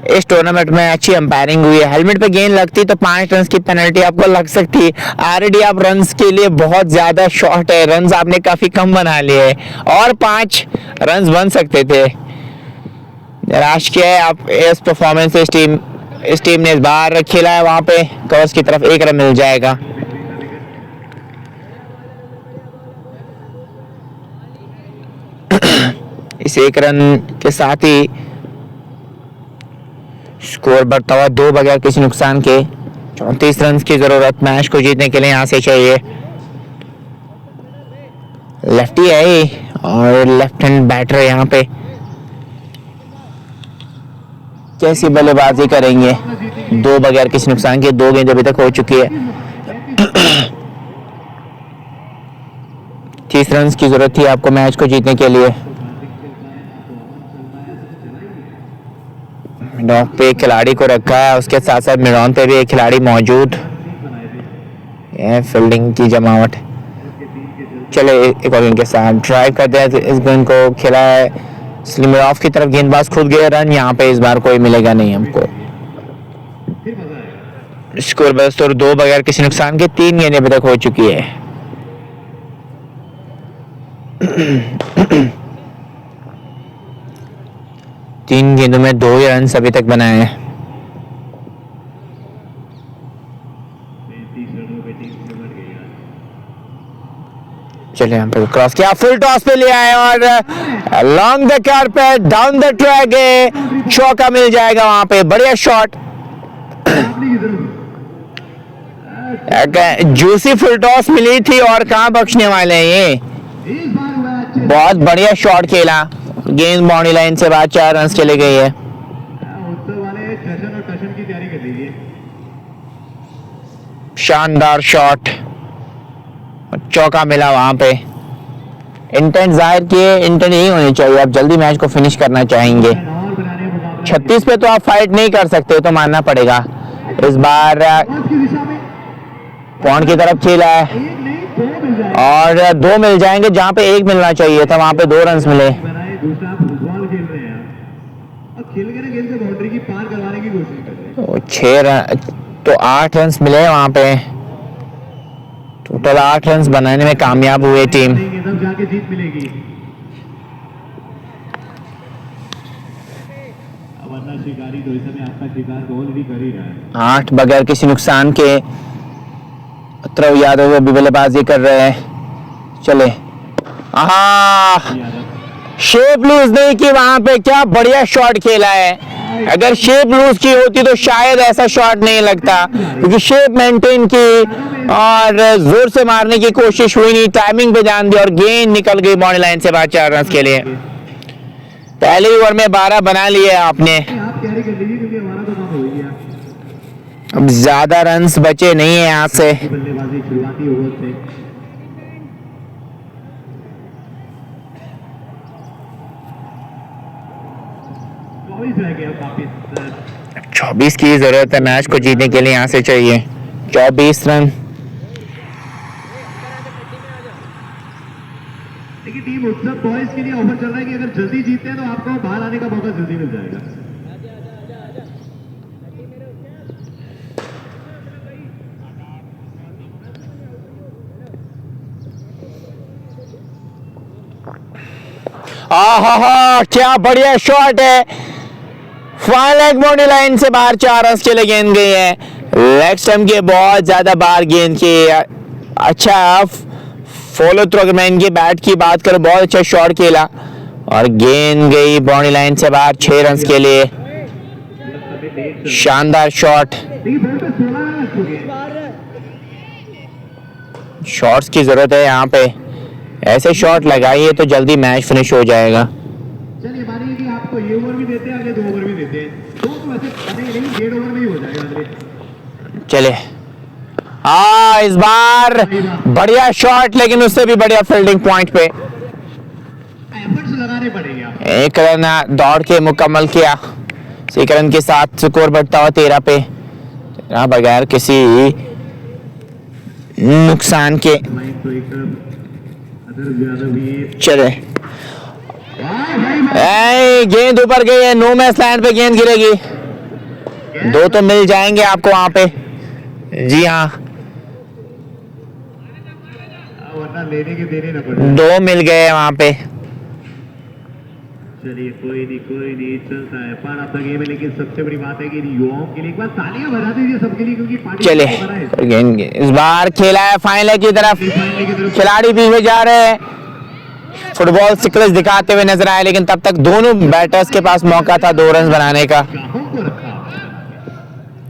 इस टूर्नामेंट में, अच्छी अंपायरिंग हुई है। हेलमेट पे गेंद लगती तो 5 रन की पेनल्टी आपको लग सकती। ऑलरेडी आप रन्स के लिए बहुत ज्यादा शॉर्ट है, रन्स आपने काफी कम बना लिए और 5 रन बन सकते थे। निराश किया है आप इस परफॉर्मेंस से। इस टीम ने इस बार खेला है वहां पे कवर्स की तरफ 1 रन मिल जाएगा। इस 1 रन के साथ ही स्कोर बढ़ता हुआ 2 बगैर किसी नुकसान के। 34 रन की जरूरत मैच को जीतने के लिए यहाँ से चाहिए। लेफ्टी है और लेफ्ट हैंड बैटर यहाँ पे कैसी बल्लेबाजी करेंगे? 2 बगैर किसी नुकसान के 2 गेंद अभी तक हो चुकी है। 30 रन की जरूरत थी आपको मैच को जीतने के लिए। डॉक पे एक खिलाड़ी को रखा है, उसके साथ साथ मिडॉन पे भी एक खिलाड़ी मौजूद। ये फील्डिंग की जमावट। चले एक और इनके साथ ड्राइव करते हैं। इस गेंद को खेला है स्लिमरॉफ की तरफ, गेंदबाज खुद गए। रन यहाँ पे इस बार कोई मिलेगा नहीं हमको। स्कोर बस और 2 बगैर किसी नुकसान के 3 गेंदें अभी तक हो चुकी है। तीन गेंदों में 2 ही रन अभी तक बनाए हैं। चलिए यहाँ पे क्रॉस किया, फुल टॉस पे लिया है और long the carpet down the track है, चौका मिल जाएगा वहां पे। बढ़िया शॉट, जूसी फुल टॉस मिली थी और कहां बख्शने वाले हैं ये। बहुत बढ़िया शॉट खेला, गेंद बाउंड्री लाइन से बाद 4 रन चले गई है। शानदार शॉट, चौका मिला वहां पे। इंटेंट जाहिर किए, इंटेंट यही होनी चाहिए, आप जल्दी मैच को फिनिश करना चाहेंगे। 36 पे तो आप फाइट नहीं कर सकते, तो मानना पड़ेगा। इस बार पॉइंट की तरफ खेला है और 2 मिल जाएंगे, जहां पे 1 मिलना चाहिए था वहां पे 2 रन मिले। तो 6 रन तो 8 रन मिले वहां पे। टोटल 8 रन बनाने में कामयाब हुए टीम। शिकारी तो इस समय आपका शिकार गोल भी कर ही रहा है। 8 बगैर किसी नुकसान के ध्रुव यादव अभी बल्लेबाजी कर रहे हैं। चले, शेप लूज नहीं की वहां पे, क्या बढ़िया शॉट खेला है। अगर शेप लूज की होती तो शायद ऐसा शॉट नहीं लगता, क्योंकि शेप मेंटेन की और जोर से मारने की कोशिश हुई नहीं, टाइमिंग पे ध्यान दिया और गेंद निकल गई बाउंड्री लाइन से बाहर 4 रन के लिए। पहले ओवर में 12 बना लिए आपने, अब ज्यादा रन्स बचे नहीं है यहाँ से। 24 रह गया वापस। 24 की जरूरत है मैच को जीतने के लिए, यहाँ से चाहिए 24 रन। देखिए टीम उत्सव बॉयज के लिए ऑफर चल रहा है कि अगर जल्दी जीतते हैं तो आपको बाहर आने का मौका जल्दी मिल जाएगा। आहा क्या बढ़िया शॉट है, फाइन लेग बाउंड्री लाइन से बाहर 4 रन के लिए गेंद गई है। लेग स्टंप के बहुत ज्यादा बाहर गेंद की, अच्छा फॉलो थ्रू। अगर मैं इनके बैट की बात करूं, बहुत अच्छा शॉट खेला और गेंद गई बाउंड्री लाइन से बाहर 6 रन के लिए। शानदार शॉट। शॉट्स की जरूरत है यहाँ पे, ऐसे शॉट लगाइए तो जल्दी मैच फिनिश हो जाएगा। चलिए मानिए कि आपको ये ओवर भी देते हैं, अगले 2 ओवर भी देते हैं, तो वैसे नहीं 1.5 ओवर में ही हो जाएगा अगले। चले इस बार बढ़िया शॉट, लेकिन उससे भी बढ़िया फील्डिंग पॉइंट पे। एफर्ट्स लगाने पड़ेंगे आप। एक रन दौड़ के मुकम्मल किया, 1 रन के साथ स्कोर बढ़ता हुआ 13 पे, बगैर किसी नुकसान के। चले गेंद ऊपर गई है, नो मैच लाइन पे गेंद गिरेगी। 2 तो मिल जाएंगे आपको वहां पे, जी हाँ वरना लेने के देने ना पड़े। 2 मिल गए वहां पे। चलिए कोई नहीं चलता है, पर अब तक गेम है, लेकिन सबसे बड़ी बात है कि युवाओं के लिए एक बार तालियां बजा दीजिए सबके लिए, क्योंकि पार्टी चले गेंद इस बार खेला है फाइनल की तरफ, खिलाड़ी बीच में जा रहे हैं, फुटबॉल सिक्वेंस दिखाते हुए नजर आए, लेकिन तब तक दोनों बैटर्स के पास मौका था 2 रन बनाने का।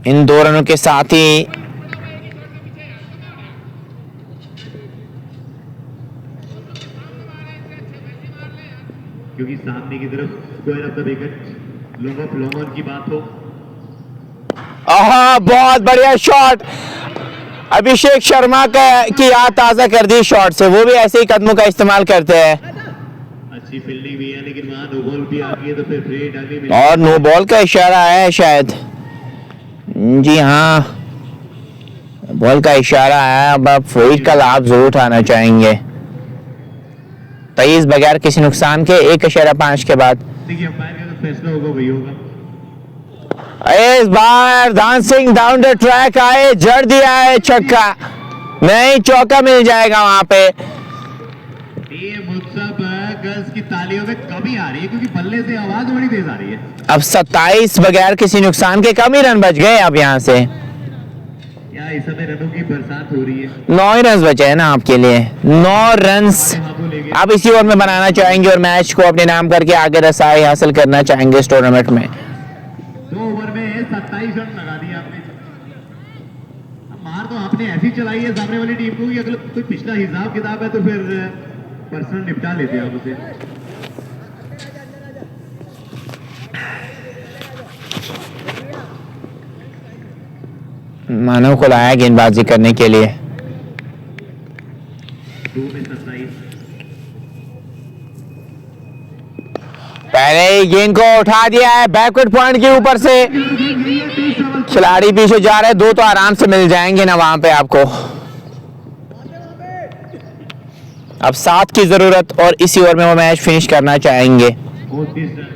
इन 2 रनों के साथ ही क्योंकि सामने की तरफ square of the wicket long on की बात हो। बहुत बढ़िया शॉट, अभिषेक शर्मा का की याद ताजा कर दी शॉट से, वो भी ऐसे ही कदमों का इस्तेमाल करते हैं। अच्छी फील्डिंग भी है, लेकिन वहां नो बॉल भी आ गई है, तो फिर फ्रेट आगे मिला और नो बॉल का इशारा है शायद, जी हाँ बॉल का इशारा है। अब आप फ्रीट का लाभ जरूर उठाना चाहेंगे। 23 बगैर किसी नुकसान के 1.5 के बाद। देखिए अंपायर का तो फैसला होगा वही होगा। इस बार डांसिंग डाउन द ट्रैक आए, जड़ दिया है छक्का, नहीं चौका मिल जाएगा वहां पे। ये मुत्सब गर्ल्स की तालियों में कमी आ रही है, क्योंकि बल्ले से आवाज बड़ी तेज आ रही है। अब 27 बगैर किसी नुकसान के कम ही रन बच गए अब यहाँ से। या इस समय रनों की बरसात हो रही है। 9 ही रन बचे हैं ना आपके लिए, 9 रन आप इसी ओवर में बनाना चाहेंगे और मैच को अपने नाम करके आगे रसाई हासिल करना चाहेंगे इस टूर्नामेंट में। 2 ओवर में 27 रन लगा दिए आपने। मार तो आपने ऐसी चलाई है सामने वाली टीम को कि अगर कोई पिछला हिसाब किताब है तो फिर पर्सनल निपटा लेते हैं आप उसे। मानव को लाया गेंदबाजी करने के लिए। 2 में 27। पहले ही गेंद को उठा दिया है बैकवर्ड पॉइंट के ऊपर से, खिलाड़ी पीछे जा रहे हैं, 2 तो आराम से मिल जाएंगे ना वहां पे आपको। अब 7 की जरूरत और इसी ओवर में वो मैच फिनिश करना चाहेंगे। 29 रन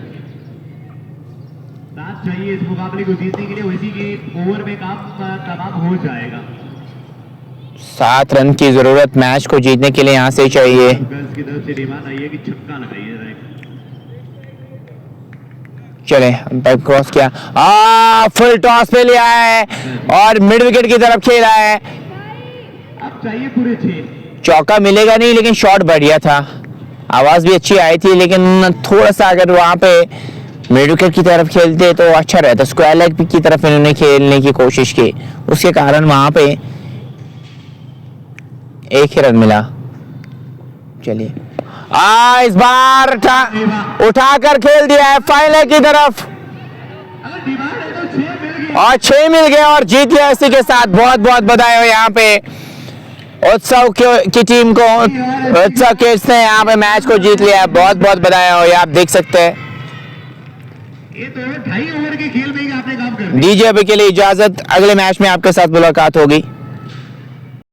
7 चाहिए इस मुकाबले को जीतने के लिए, उसी के ओवर में काम तमाम हो जाएगा। 7 रन की जरूरत मैच को जीतने के लिए यहाँ से चाहिए। गर्ल्स की तरफ से डिमांड आई है कि छक्का लगाइए। चले अंपायर क्रॉस किया, फुल टॉस पे लिया है और मिड विकेट की तरफ खेला है। अब चाहिए पूरे 6। चौका मिलेगा नहीं, लेकिन शॉट बढ़िया था, आवाज भी अच्छी आई थी, लेकिन थोड़ा सा अगर वहां पे मिड विकेट की तरफ खेलते तो अच्छा रहता। स्क्वायर लेग की तरफ इन्होंने खेलने की कोशिश की, उसके कारण वहां पे 1 ही रन मिला। चलिए इस बार उठाकर खेल दिया है फाइनल की तरफ और 6 मिल गए और जीत लिया इसी के साथ। बहुत बहुत बधाई हो यहाँ पे उत्सव की टीम को, उत्सव किड्स ने यहाँ पे मैच को जीत लिया है। बहुत बहुत बधाई हो, आप देख सकते हैं ये तो 2.5 ओवर के खेल में ही आपने काम कर दिया। दीजिए अभी के लिए इजाजत, अगले मैच में आपके साथ मुलाकात होगी।